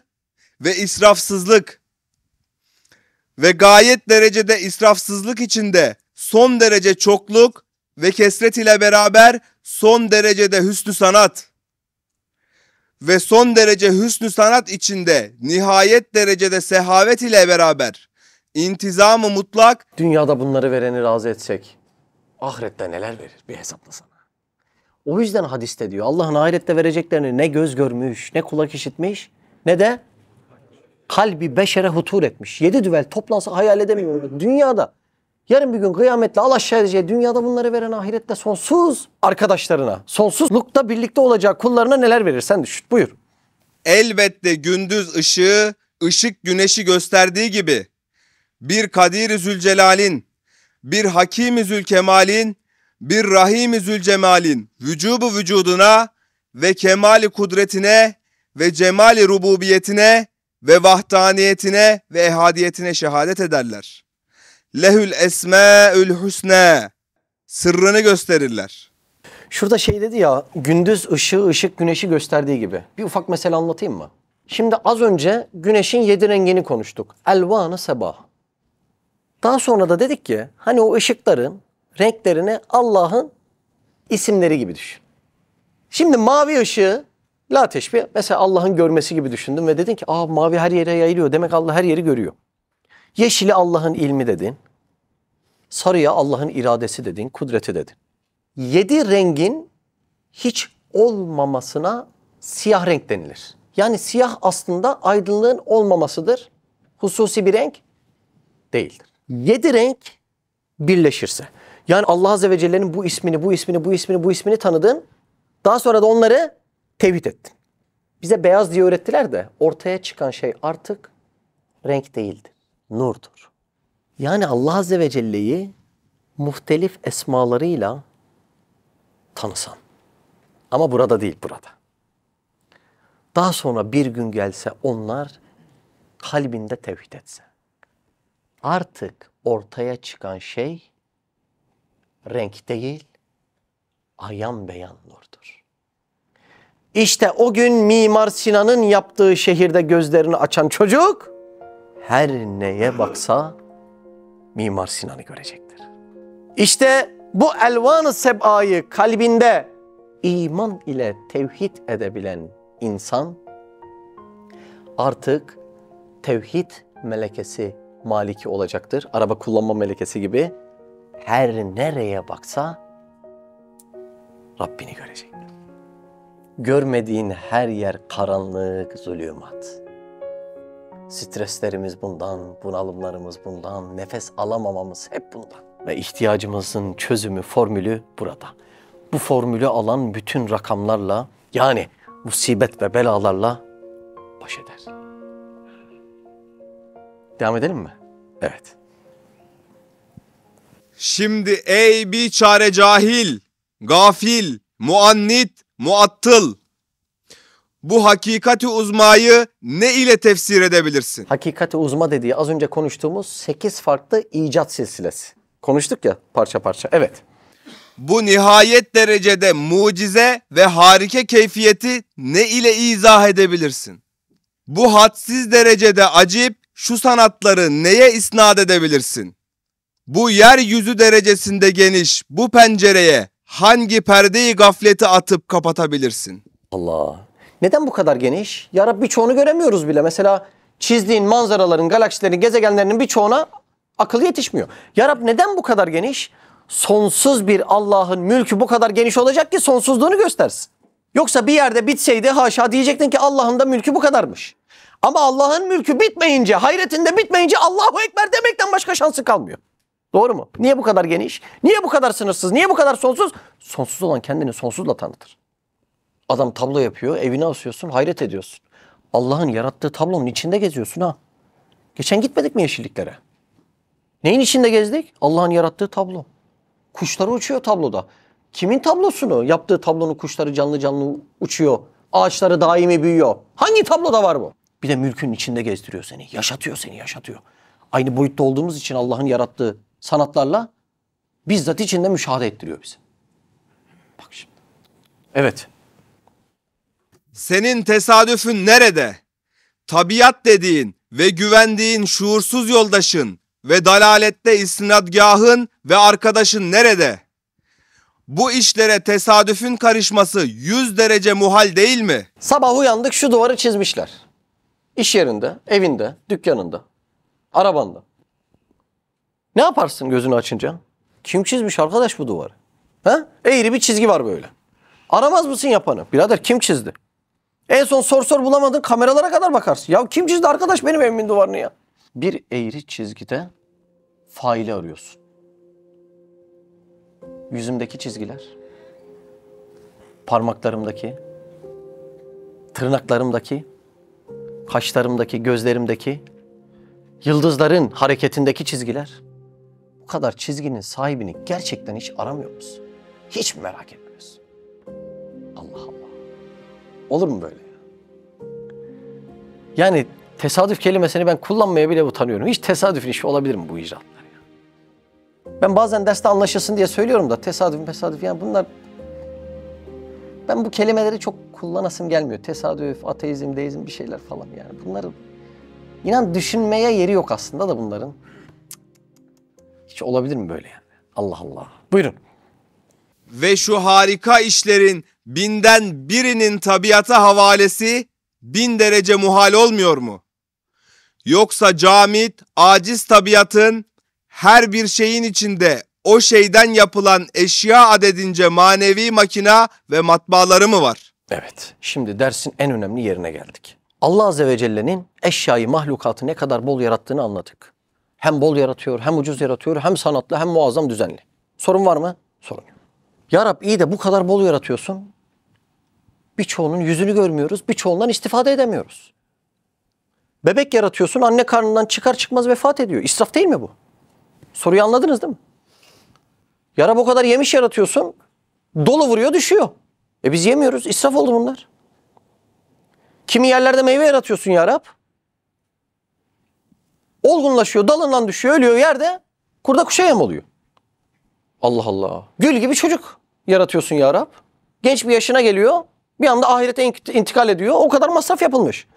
ve israfsızlık ve gayet derecede israfsızlık içinde son derece çokluk ve kesret ile beraber son derecede hüsnü sanat ve son derece hüsnü sanat içinde nihayet derecede sehavet ile beraber intizam-ı mutlak. Dünyada bunları vereni razı etsek ahirette neler verir bir hesaplasana. O yüzden hadiste diyor Allah'ın ahirette vereceklerini ne göz görmüş, ne kulak işitmiş, ne de kalbi beşere hutur etmiş. 7 düvel toplansa hayal edemiyor. Dünyada yarın bir gün kıyametle al aşağı edeceği dünyada bunları veren ahirette sonsuz arkadaşlarına, sonsuzlukta birlikte olacağı kullarına neler verir sen düşün. Buyur. Elbette gündüz ışığı, ışık güneşi gösterdiği gibi bir Kadir-i Zülcelal'in, bir Hakim-i Zülkemal'in, bir Rahim-i Zülcemal'in vücubu vücuduna ve kemali kudretine ve cemali rububiyetine ve vahdaniyetine ve ehadiyetine şehadet ederler. Lehül esmaül husna sırrını gösterirler. Şurada şey dedi ya gündüz ışığı ışık güneşi gösterdiği gibi. Bir ufak mesele anlatayım mı? Şimdi az önce güneşin 7 rengini konuştuk. Elvanı sebah. Daha sonra da dedik ki hani o ışıkların renklerini Allah'ın isimleri gibi düşün. Şimdi mavi ışığı la teşbih mesela Allah'ın görmesi gibi düşündüm ve dedin ki mavi her yere yayılıyor demek Allah her yeri görüyor. Yeşili Allah'ın ilmi dedin. Sarıya Allah'ın iradesi dedin, kudreti dedin. 7 rengin hiç olmamasına siyah renk denilir. Yani siyah aslında aydınlığın olmamasıdır. Hususi bir renk değildir. 7 renk birleşirse. Yani Allah Azze ve Celle'nin bu ismini tanıdın. Daha sonra da onları tevhid ettin. Bize beyaz diye öğrettiler de ortaya çıkan şey artık renk değildir. Nurdur. Yani Allah Azze ve Celle'yi muhtelif esmalarıyla tanısan. Ama burada değil, burada. Daha sonra bir gün gelse onlar kalbinde tevhid etse. Artık ortaya çıkan şey renk değil, ayan beyan nurdur. İşte o gün Mimar Sinan'ın yaptığı şehirde gözlerini açan çocuk her neye baksa Mimar Sinan'ı görecektir. İşte bu elvan-ı seb'ayı kalbinde iman ile tevhid edebilen insan artık tevhid melekesi maliki olacaktır. Araba kullanma melekesi gibi her nereye baksa Rabbini görecektir. Görmediğin her yer karanlık, zulümat. Streslerimiz bundan, bunalımlarımız bundan, nefes alamamamız hep bundan. Ve ihtiyacımızın çözümü, formülü burada. Bu formülü alan bütün rakamlarla, yani musibet ve belalarla baş eder. Devam edelim mi? Evet. Şimdi ey biçare cahil, gafil, muannit, muattıl. Bu hakikati uzmayı ne ile tefsir edebilirsin? Hakikati uzma dediği az önce konuştuğumuz 8 farklı icat silsilesi. Konuştuk ya parça parça. Evet. Bu nihayet derecede mucize ve harika keyfiyeti ne ile izah edebilirsin? Bu hadsiz derecede acip şu sanatları neye isnat edebilirsin? Bu yeryüzü derecesinde geniş bu pencereye hangi perdeyi gafleti atıp kapatabilirsin? Allah. Neden bu kadar geniş? Ya Rabbi birçoğunu göremiyoruz bile. Mesela çizdiğin manzaraların, galaksilerin, gezegenlerinin birçoğuna akıl yetişmiyor. Ya Rabbi neden bu kadar geniş? Sonsuz bir Allah'ın mülkü bu kadar geniş olacak ki sonsuzluğunu göstersin. Yoksa bir yerde bitseydi haşa diyecektin ki Allah'ın da mülkü bu kadarmış. Ama Allah'ın mülkü bitmeyince, hayretinde bitmeyince Allahu Ekber demekten başka şansı kalmıyor. Doğru mu? Niye bu kadar geniş? Niye bu kadar sınırsız? Niye bu kadar sonsuz? Sonsuz olan kendini sonsuzla tanıtır. Adam tablo yapıyor, evine asıyorsun, hayret ediyorsun. Allah'ın yarattığı tablonun içinde geziyorsun ha. Geçen gitmedik mi yeşilliklere? Neyin içinde gezdik? Allah'ın yarattığı tablo. Kuşları uçuyor tabloda. Kimin tablosunu? Yaptığı tablonun kuşları canlı canlı uçuyor. Ağaçları daimi büyüyor. Hangi tabloda var bu? Bir de mülkün içinde gezdiriyor seni. Yaşatıyor seni, yaşatıyor. Aynı boyutta olduğumuz için Allah'ın yarattığı sanatlarla bizzat içinde müşahede ettiriyor bizi. Bak şimdi. Evet. Senin tesadüfün nerede? Tabiat dediğin ve güvendiğin şuursuz yoldaşın ve dalalette istinadgahın ve arkadaşın nerede? Bu işlere tesadüfün karışması 100 derece muhal değil mi? Sabah uyandık şu duvarı çizmişler. İş yerinde, evinde, dükkanında, arabanda. Ne yaparsın gözünü açınca? Kim çizmiş arkadaş bu duvarı? Ha? Eğri bir çizgi var böyle. Aramaz mısın yapanı? Birader kim çizdi? En son sor bulamadın kameralara kadar bakarsın. Ya kim çizdi arkadaş benim evimin duvarını ya? Bir eğri çizgide faili arıyorsun. Yüzümdeki çizgiler, parmaklarımdaki, tırnaklarımdaki, kaşlarımdaki, gözlerimdeki, yıldızların hareketindeki çizgiler. Bu kadar çizginin sahibini gerçekten hiç aramıyor musun? Hiç mi merak etmiyorsun? Allah Allah. Olur mu böyle ya? Yani tesadüf kelimesini ben kullanmaya bile utanıyorum. Hiç tesadüfün işi olabilir mi bu icraatlar ya? Ben bazen derste anlaşılsın diye söylüyorum da tesadüf yani bunlar... Ben bu kelimeleri çok kullanasım gelmiyor. Tesadüf, ateizm, deizm bir şeyler falan yani. Bunları inan düşünmeye yeri yok aslında da bunların. Hiç olabilir mi böyle yani? Allah Allah. Buyurun. Ve şu harika işlerin binden birinin tabiata havalesi 1000 derece muhal olmuyor mu? Yoksa camit, aciz tabiatın her bir şeyin içinde o şeyden yapılan eşya adedince manevi makina ve matbaaları mı var? Evet, şimdi dersin en önemli yerine geldik. Allah Azze ve Celle'nin eşyayı, mahlukatı ne kadar bol yarattığını anladık. Hem bol yaratıyor, hem ucuz yaratıyor, hem sanatlı, hem muazzam düzenli. Sorun var mı? Sorun yok. Ya Rab, iyi de bu kadar bol yaratıyorsun. Birçoğunun yüzünü görmüyoruz, birçoğundan istifade edemiyoruz. Bebek yaratıyorsun, anne karnından çıkar çıkmaz vefat ediyor. İsraf değil mi bu? Soruyu anladınız değil mi? Ya Rab, o kadar yemiş yaratıyorsun, dolu vuruyor düşüyor. Biz yemiyoruz, israf oldu bunlar. Kimi yerlerde meyve yaratıyorsun ya Rab. Olgunlaşıyor, dalından düşüyor, ölüyor yerde, kurda kuşa yem oluyor. Allah Allah. Gül gibi çocuk yaratıyorsun ya Rab. Genç bir yaşına geliyor, bir anda ahirete intikal ediyor. O kadar masraf yapılmış.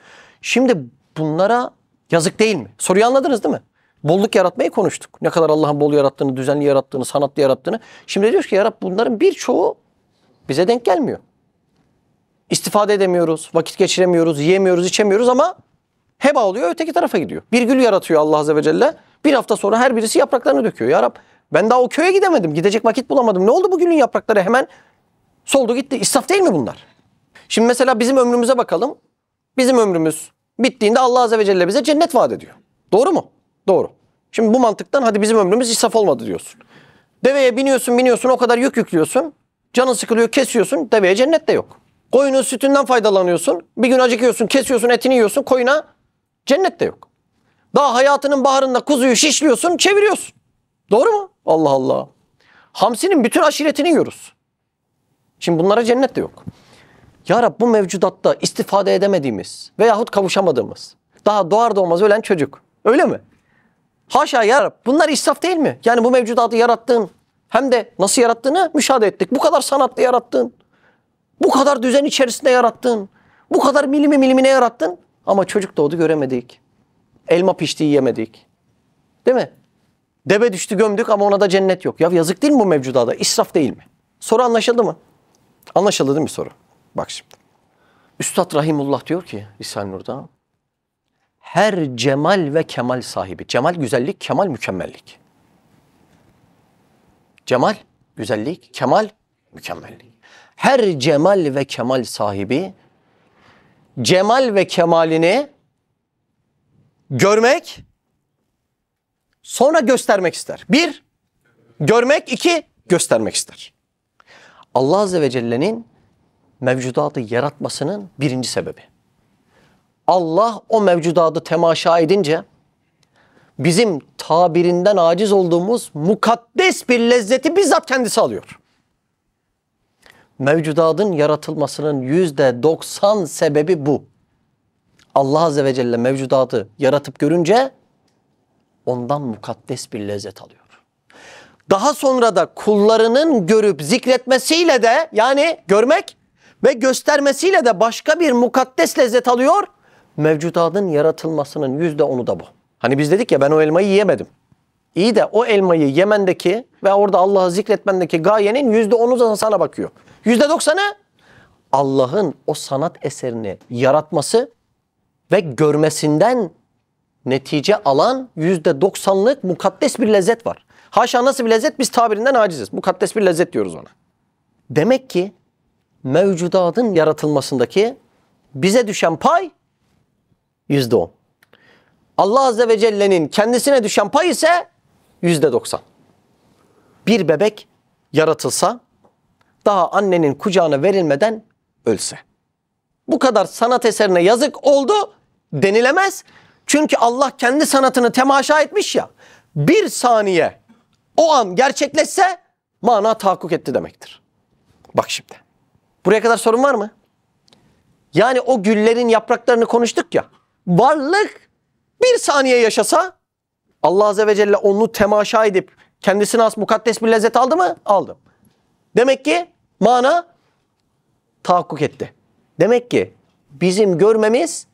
Şimdi bunlara yazık değil mi? Soruyu anladınız değil mi? Bolluk yaratmayı konuştuk. Ne kadar Allah'ın bol yarattığını, düzenli yarattığını, sanatlı yarattığını. Şimdi diyoruz ki ya Rab, bunların birçoğu bize denk gelmiyor. İstifade edemiyoruz, vakit geçiremiyoruz, yiyemiyoruz, içemiyoruz ama heba oluyor, öteki tarafa gidiyor. Bir gül yaratıyor Allah Azze ve Celle. Bir hafta sonra her birisi yapraklarını döküyor. Ya Rab, ben daha o köye gidemedim. Gidecek vakit bulamadım. Ne oldu bu gülün yaprakları? Hemen soldu gitti. İsraf değil mi bunlar? Şimdi mesela bizim ömrümüze bakalım. Bizim ömrümüz bittiğinde Allah Azze ve Celle bize cennet vaat ediyor. Doğru mu? Doğru. Şimdi bu mantıktan hadi bizim ömrümüz israf olmadı diyorsun. Deveye biniyorsun, o kadar yük yüklüyorsun. Canın sıkılıyor, kesiyorsun. Deveye cennet de yok. Koyunun sütünden faydalanıyorsun. Bir gün acıkıyorsun, kesiyorsun, etini yiyorsun. Koyuna cennet de yok. Daha hayatının baharında kuzuyu şişliyorsun, çeviriyorsun. Doğru mu? Allah Allah. Hamsinin bütün aşiretini yiyoruz. Şimdi bunlara cennet de yok. Ya Rab, bu mevcudatta istifade edemediğimiz veyahut kavuşamadığımız, daha doğar doğmaz ölen çocuk. Öyle mi? Haşa ya Rab, bunlar israf değil mi? Yani bu mevcudatı yarattığın, hem de nasıl yarattığını müşahede ettik. Bu kadar sanatlı yarattın. Bu kadar düzen içerisinde yarattın. Bu kadar milimine yarattın. Ama çocuk doğdu göremedik. Elma pişti yiyemedik. Değil mi? Deve düştü gömdük ama ona da cennet yok. Ya yazık değil mi bu mevcudada? İsraf değil mi? Soru anlaşıldı mı? Anlaşıldı değil mi soru? Bak şimdi. Üstad Rahimullah diyor ki Risale-i Nur'da, her cemal ve kemal sahibi. Cemal güzellik, kemal mükemmellik. Cemal güzellik, kemal mükemmellik. Her cemal ve kemal sahibi cemal ve kemalini görmek, sonra göstermek ister. Bir, görmek. İki, göstermek ister. Allah Azze ve Celle'nin mevcudatı yaratmasının birinci sebebi. Allah o mevcudatı temaşa edince bizim tabirinden aciz olduğumuz mukaddes bir lezzeti bizzat kendisi alıyor. Mevcudatın yaratılmasının %90 sebebi bu. Allah Azze ve Celle mevcudatı yaratıp görünce ondan mukaddes bir lezzet alıyor. Daha sonra da kullarının görüp zikretmesiyle de, yani görmek ve göstermesiyle de başka bir mukaddes lezzet alıyor. Mevcudatın yaratılmasının %10'u da bu. Hani biz dedik ya, ben o elmayı yiyemedim. İyi de o elmayı yemendeki ve orada Allah'ı zikretmendeki gayenin %10'u da sana bakıyor. %90'ı Allah'ın o sanat eserini yaratması ve görmesinden netice alan %90'lık mukaddes bir lezzet var. Haşa, nasıl bir lezzet? Biz tabirinden aciziz. Mukaddes bir lezzet diyoruz ona. Demek ki mevcudatın yaratılmasındaki bize düşen pay %10. Allah Azze ve Celle'nin kendisine düşen pay ise %90. Bir bebek yaratılsa, daha annenin kucağına verilmeden ölse, bu kadar sanat eserine yazık oldu denilemez. Çünkü Allah kendi sanatını temaşa etmiş ya, bir saniye o an gerçekleşse mana tahakkuk etti demektir. Bak şimdi. Buraya kadar sorun var mı? Yani o güllerin yapraklarını konuştuk ya. Varlık bir saniye yaşasa Allah Azze ve Celle onu temaşa edip kendisine has mukaddes bir lezzet aldı mı? Aldı. Demek ki mana tahakkuk etti. Demek ki bizim görmemiz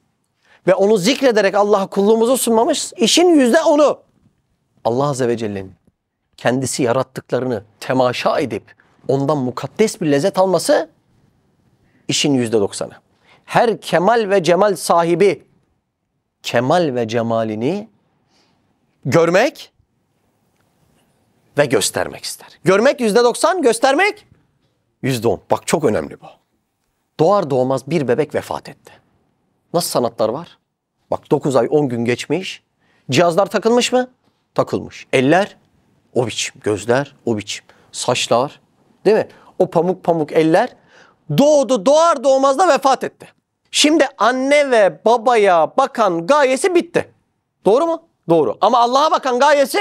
ve onu zikrederek Allah'a kulluğumuzu sunmamız işin %10'u. Allah Azze ve Celle'nin kendisi yarattıklarını temaşa edip ondan mukaddes bir lezzet alması işin %90'ı. Her kemal ve cemal sahibi kemal ve cemalini görmek ve göstermek ister. Görmek %90, göstermek %10. Bak çok önemli bu. Doğar doğmaz bir bebek vefat etti. Nasıl sanatlar var? Bak 9 ay 10 gün geçmiş. Cihazlar takılmış mı? Takılmış. Eller o biçim. Gözler o biçim. Saçlar değil mi? O pamuk pamuk eller. Doğdu, doğar doğmaz da vefat etti. Şimdi anne ve babaya bakan gayesi bitti. Doğru mu? Doğru. Ama Allah'a bakan gayesi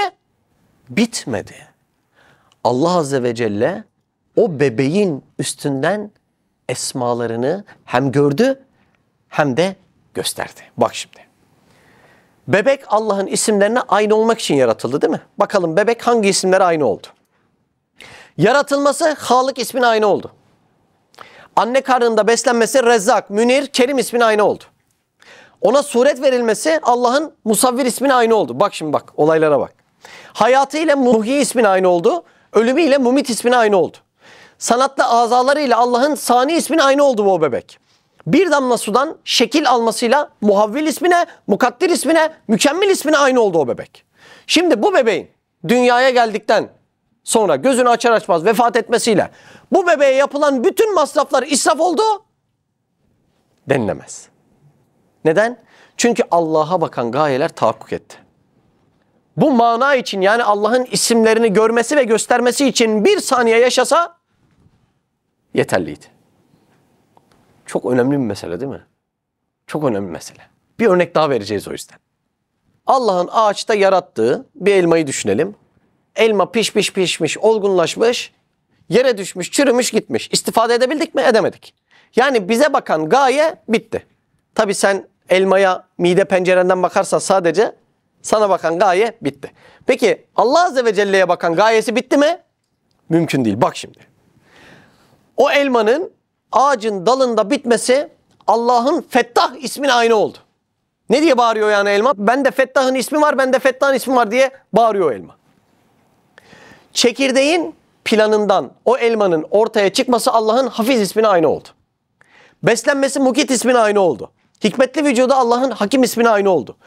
bitmedi. Allah Azze ve Celle o bebeğin üstünden esmalarını hem gördü hem de gösterdi. Bak şimdi. Bebek Allah'ın isimlerine aynı olmak için yaratıldı değil mi? Bakalım bebek hangi isimlere aynı oldu? Yaratılması Halık ismine aynı oldu. Anne karnında beslenmesi Rezzak, Münir, Kerim ismine aynı oldu. Ona suret verilmesi Allah'ın Musavvir ismine aynı oldu. Bak şimdi bak olaylara bak. Hayatı ile Muhyi ismine aynı oldu. Ölümü ile Mumit ismine aynı oldu. Sanatlı azalarıyla Allah'ın Sani ismine aynı oldu bu bebek. Bir damla sudan şekil almasıyla Muhavvil ismine, Mukaddir ismine, Mükemmel ismine aynı oldu o bebek. Şimdi bu bebeğin dünyaya geldikten sonra gözünü açar açmaz vefat etmesiyle bu bebeğe yapılan bütün masraflar israf oldu denilemez. Neden? Çünkü Allah'a bakan gayeler tahakkuk etti. Bu mana için yani Allah'ın isimlerini görmesi ve göstermesi için bir saniye yaşasa yeterliydi. Çok önemli bir mesele değil mi? Çok önemli bir mesele. Bir örnek daha vereceğiz o yüzden. Allah'ın ağaçta yarattığı bir elmayı düşünelim. Elma pişmiş, olgunlaşmış, yere düşmüş, çürümüş, gitmiş. İstifade edebildik mi? Edemedik. Yani bize bakan gaye bitti. Tabii sen elmaya mide pencerenden bakarsan sadece sana bakan gaye bitti. Peki Allah Azze ve Celle'ye bakan gayesi bitti mi? Mümkün değil. Bak şimdi. O elmanın ağacın dalında bitmesi Allah'ın Fettah ismine aynı oldu. Ne diye bağırıyor yani elma? Bende Fettah'ın ismi var, bende Fettah'ın ismi var diye bağırıyor elma. Çekirdeğin planından o elmanın ortaya çıkması Allah'ın Hafiz ismine aynı oldu. Beslenmesi Mukit ismine aynı oldu. Hikmetli vücudu Allah'ın Hakim ismine aynı oldu.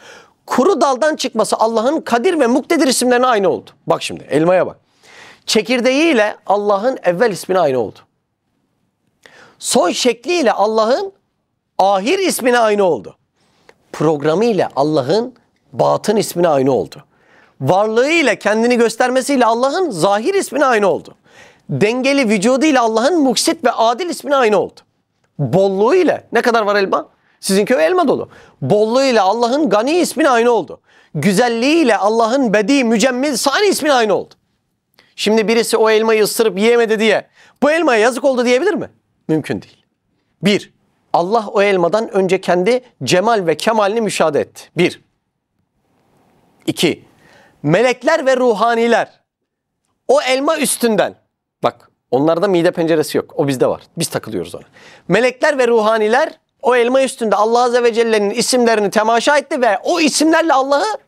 Kuru daldan çıkması Allah'ın Kadir ve Muktedir isimlerine aynı oldu. Bak şimdi elmaya bak. Çekirdeğiyle Allah'ın Evvel ismine aynı oldu. Son şekliyle Allah'ın Ahir ismine aynı oldu. Programıyla Allah'ın Batın ismine aynı oldu. Varlığıyla kendini göstermesiyle Allah'ın Zahir ismine aynı oldu. Dengeli vücuduyla Allah'ın Muksit ve Adil ismine aynı oldu. Bolluğuyla ne kadar var elma? Sizin köy elma dolu. Bolluğuyla Allah'ın Gani ismine aynı oldu. Güzelliğiyle Allah'ın Bedi, Mücemmil, Sani ismine aynı oldu. Şimdi birisi o elmayı ısırıp yiyemedi diye bu elmaya yazık oldu diyebilir mi? Mümkün değil. Bir, Allah o elmadan önce kendi cemal ve kemalini müşahede etti. Bir. İki, melekler ve ruhaniler o elma üstünden, bak onlarda mide penceresi yok, o bizde var, biz takılıyoruz ona. Melekler ve ruhaniler o elma üstünde Allah Azze ve Celle'nin isimlerini temaşa etti ve o isimlerle Allah'ı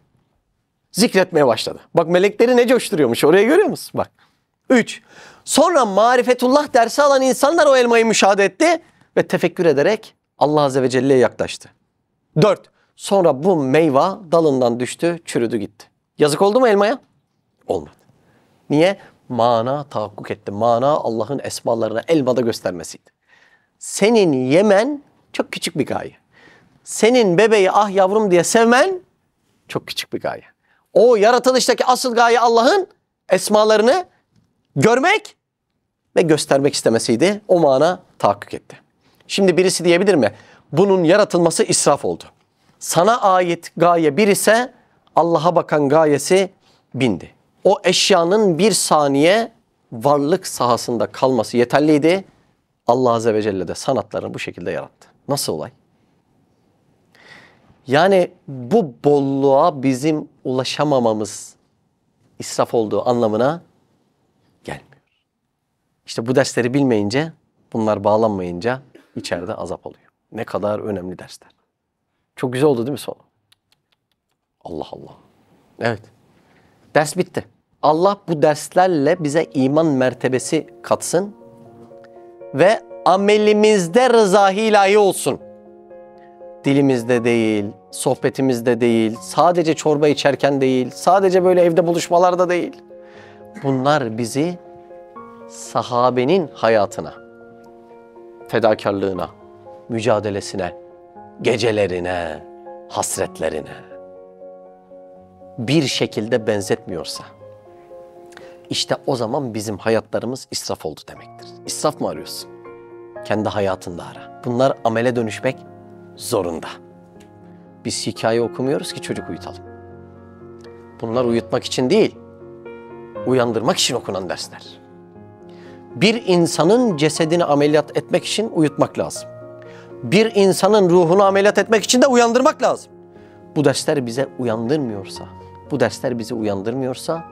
zikretmeye başladı. Bak melekleri ne coşturuyormuş, orayı görüyor musun? Bak. 3. Sonra marifetullah dersi alan insanlar o elmayı müşahede etti ve tefekkür ederek Allah Azze ve Celle'ye yaklaştı. 4. Sonra bu meyve dalından düştü, çürüdü gitti. Yazık oldu mu elmaya? Olmadı. Niye? Mana tahakkuk etti. Mana Allah'ın esmalarını elmada göstermesiydi. Senin yemen çok küçük bir gaye. Senin bebeği ah yavrum diye sevmen çok küçük bir gaye. O yaratılıştaki asıl gaye Allah'ın esmalarını görmek ve göstermek istemesiydi. O mana tahakkuk etti. Şimdi birisi diyebilir mi? Bunun yaratılması israf oldu. Sana ait gaye bir ise Allah'a bakan gayesi bindi. O eşyanın bir saniye varlık sahasında kalması yeterliydi. Allah Azze ve Celle de sanatlarını bu şekilde yarattı. Nasıl olay? Yani bu bolluğa bizim ulaşamamamız israf olduğu anlamına gelmiyor. İşte bu dersleri bilmeyince, bunlar bağlanmayınca içeride azap oluyor. Ne kadar önemli dersler. Çok güzel oldu değil mi sonu? Allah Allah. Evet. Ders bitti. Allah bu derslerle bize iman mertebesi katsın ve amelimizde rıza-i ilahi olsun. Dilimizde değil, sohbetimizde değil, sadece çorba içerken değil, sadece böyle evde buluşmalarda değil. Bunlar bizi sahabenin hayatına, fedakarlığına, mücadelesine, gecelerine, hasretlerine bir şekilde benzetmiyorsa, işte o zaman bizim hayatlarımız israf oldu demektir. İsraf mı arıyorsun? Kendi hayatında ara. Bunlar amele dönüşmek zorunda. Biz hikaye okumuyoruz ki çocuk uyutalım. Bunlar uyutmak için değil, uyandırmak için okunan dersler. Bir insanın cesedini ameliyat etmek için uyutmak lazım. Bir insanın ruhunu ameliyat etmek için de uyandırmak lazım. Bu dersler bize uyandırmıyorsa,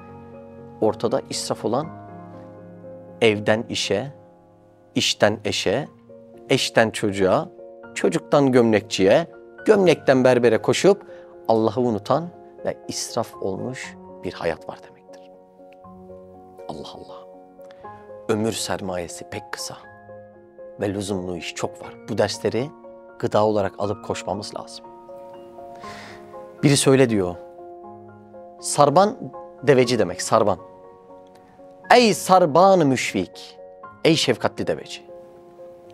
ortada israf olan evden işe, işten eşe, eşten çocuğa, çocuktan gömlekçiye, gömlekten berbere koşup Allah'ı unutan ve israf olmuş bir hayat var demektir. Allah Allah. Ömür sermayesi pek kısa ve lüzumlu iş çok var. Bu dersleri gıda olarak alıp koşmamız lazım. Birisi öyle diyor. Sarban deveci demek, sarban. Ey sarban-ı müşfik, ey şefkatli deveci.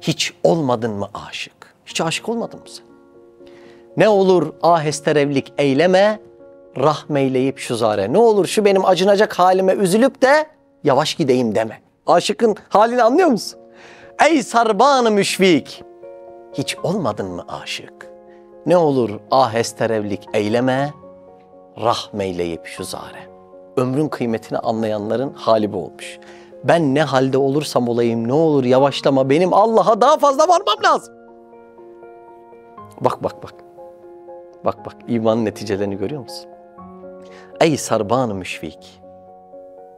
Hiç olmadın mı aşık? Hiç aşık olmadın mı sen? Ne olur ahesterevlik eyleme, rahmeyleyip şu zare. Ne olur şu benim acınacak halime üzülüp de yavaş gideyim deme. Aşıkın halini anlıyor musun? Ey sarban-ı müşfik, hiç olmadın mı aşık? Ne olur ahesterevlik eyleme, rahmeyleyip şu zare. Ömrün kıymetini anlayanların hali bu olmuş. Ben ne halde olursam olayım ne olur yavaşlama, benim Allah'a daha fazla varmam lazım. Bak. Bak imanın neticelerini görüyor musun? Ey sarban-ı müşfik,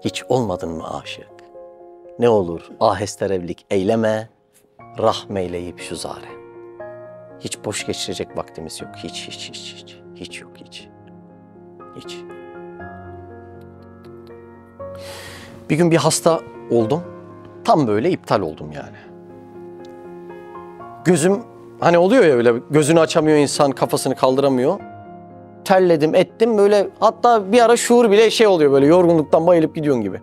hiç olmadın mı aşık? Ne olur ahesterevlik eyleme, rahmeyleyip şu zare. Hiç boş geçirecek vaktimiz yok. Hiç yok. Bir gün bir hasta oldum. Tam böyle iptal oldum yani. Gözüm hani oluyor ya öyle, gözünü açamıyor insan, kafasını kaldıramıyor. Terledim ettim böyle, hatta bir ara şuur bile oluyor, böyle yorgunluktan bayılıp gidiyorsun gibi.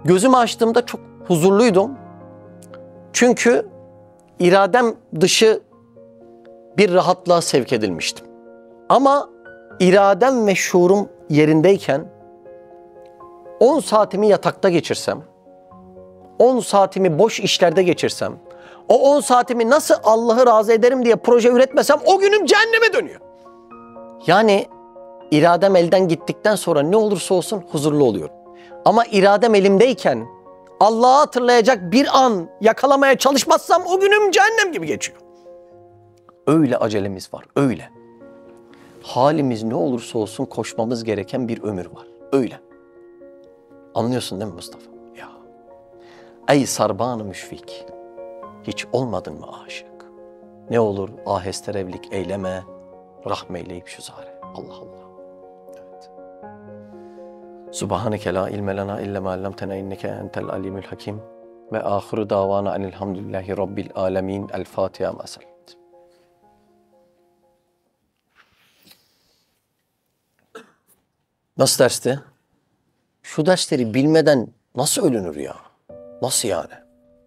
Gözümü açtığımda çok huzurluydum. Çünkü iradem dışı bir rahatlığa sevk edilmiştim. Ama iradem ve şuurum yerindeyken 10 saatimi yatakta geçirsem, 10 saatimi boş işlerde geçirsem, o 10 saatimi nasıl Allah'ı razı ederim diye proje üretmesem o günüm cehenneme dönüyor. Yani iradem elden gittikten sonra ne olursa olsun huzurlu oluyorum. Ama iradem elimdeyken Allah'ı hatırlayacak bir an yakalamaya çalışmazsam o günüm cehennem gibi geçiyor. Öyle acelemiz var, öyle. Halimiz ne olursa olsun koşmamız gereken bir ömür var, öyle. Anlıyorsun değil mi Mustafa? Ya. Ey sarban-ı müşfik, hiç olmadın mı aşık? Ne olur ahesterevlik eyleme, rahmeyleyip şu zare. Allah Allah. Evet. Subhaneke la ilme lena illa ma allamtena inneke entel alimul hakim ve ahiru davana enelhamdülillahi rabbil alemin. El Fatiha masal. Nasıl dersti? Şu dersleri bilmeden nasıl ölünür ya? Nasıl yani?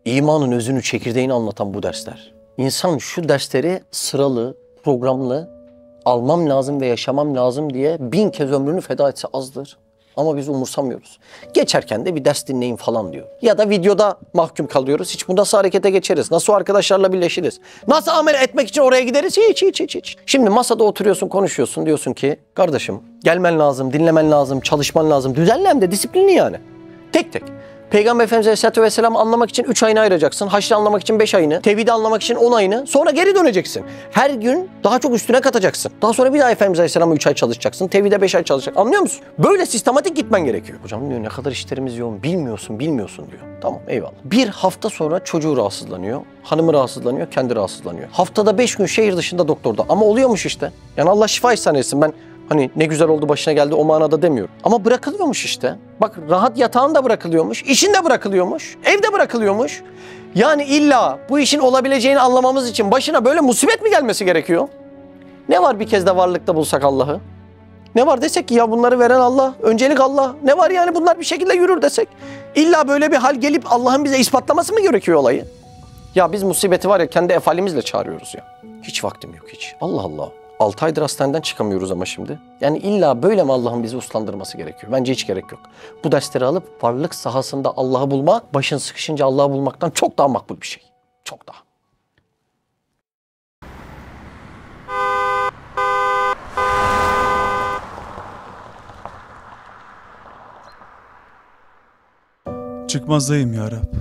İmanın özünü, çekirdeğini anlatan bu dersler. İnsan şu dersleri sıralı, programlı almam lazım ve yaşamam lazım diye 1000 kez ömrünü feda etse azdır. Ama biz umursamıyoruz. Geçerken de bir ders dinleyin falan diyor. Ya da videoda mahkum kalıyoruz. Hiç bu nasıl harekete geçeriz? Nasıl arkadaşlarla birleşiriz? Nasıl amel etmek için oraya gideriz? Hiç. Şimdi masada oturuyorsun, konuşuyorsun. Diyorsun ki kardeşim gelmen lazım, dinlemen lazım, çalışman lazım. Düzenli hem de disiplinli yani. Tek tek. Peygamber Efendimiz Aleyhisselatü Vesselam'ı anlamak için 3 ayını ayıracaksın. Haşrı anlamak için 5 ayını. Tevhidi anlamak için 10 ayını. Sonra geri döneceksin. Her gün daha çok üstüne katacaksın. Daha sonra bir daha Efendimiz Aleyhisselam'ı 3 ay çalışacaksın. Tevhide 5 ay çalışacaksın. Anlıyor musun? Böyle sistematik gitmen gerekiyor. Hocam diyor ne kadar işlerimiz yoğun. Bilmiyorsun diyor. Tamam eyvallah. Bir hafta sonra çocuğu rahatsızlanıyor. Hanımı rahatsızlanıyor. Kendi rahatsızlanıyor. Haftada 5 gün şehir dışında doktorda. Ama oluyormuş işte. Yani Allah şifa ihsan etsin. Ben hani ne güzel oldu başına geldi o manada demiyorum. Ama bırakılıyormuş işte. Bak rahat yatağında bırakılıyormuş, işinde bırakılıyormuş, evde bırakılıyormuş. Yani illa bu işin olabileceğini anlamamız için başına böyle musibet mi gelmesi gerekiyor? Ne var bir kez de varlıkta bulsak Allah'ı? Ne var desek ki ya bunları veren Allah, öncelik Allah. Ne var yani bunlar bir şekilde yürür desek. İlla böyle bir hal gelip Allah'ın bize ispatlaması mı gerekiyor olayı? Ya biz musibeti var ya kendi efalimizle çağırıyoruz ya. Hiç vaktim yok hiç. Allah Allah. 6 aydır hastaneden çıkamıyoruz ama şimdi. Yani illa böyle mi Allah'ın bizi uslandırması gerekiyor? Bence hiç gerek yok. Bu dersleri alıp varlık sahasında Allah'ı bulmak, başın sıkışınca Allah'ı bulmaktan çok daha makbul bir şey. Çok daha. Çıkmazdayım ya Rab.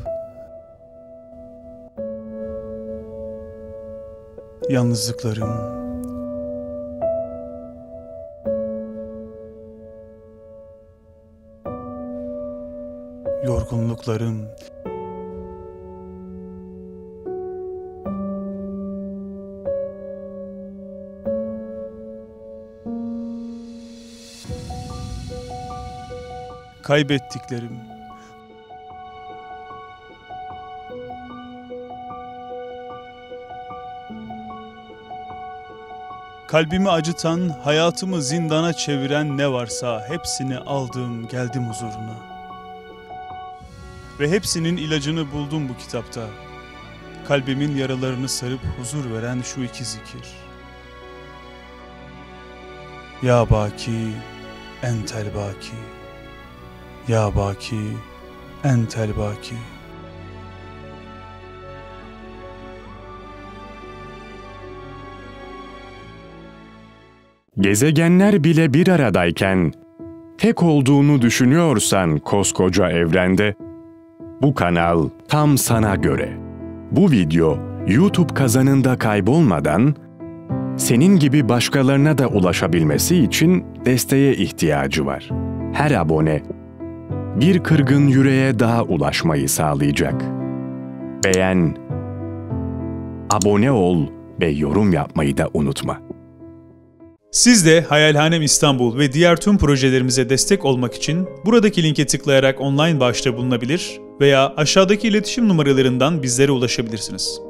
Yalnızlıklarım, yorgunluklarım, kaybettiklerim, kalbimi acıtan, hayatımı zindana çeviren ne varsa hepsini aldım, geldim huzuruna. Ve hepsinin ilacını buldum bu kitapta. Kalbimin yaralarını sarıp huzur veren şu iki zikir. Ya Baki, entel baki. Ya Baki, entel baki. Gezegenler bile bir aradayken, tek olduğunu düşünüyorsan koskoca evrende, bu kanal tam sana göre. Bu video YouTube kazanında kaybolmadan, senin gibi başkalarına da ulaşabilmesi için desteğe ihtiyacı var. Her abone, bir kırgın yüreğe daha ulaşmayı sağlayacak. Beğen, abone ol ve yorum yapmayı da unutma. Siz de Hayalhanem İstanbul ve diğer tüm projelerimize destek olmak için buradaki linke tıklayarak online bağışta bulunabilir veya aşağıdaki iletişim numaralarından bizlere ulaşabilirsiniz.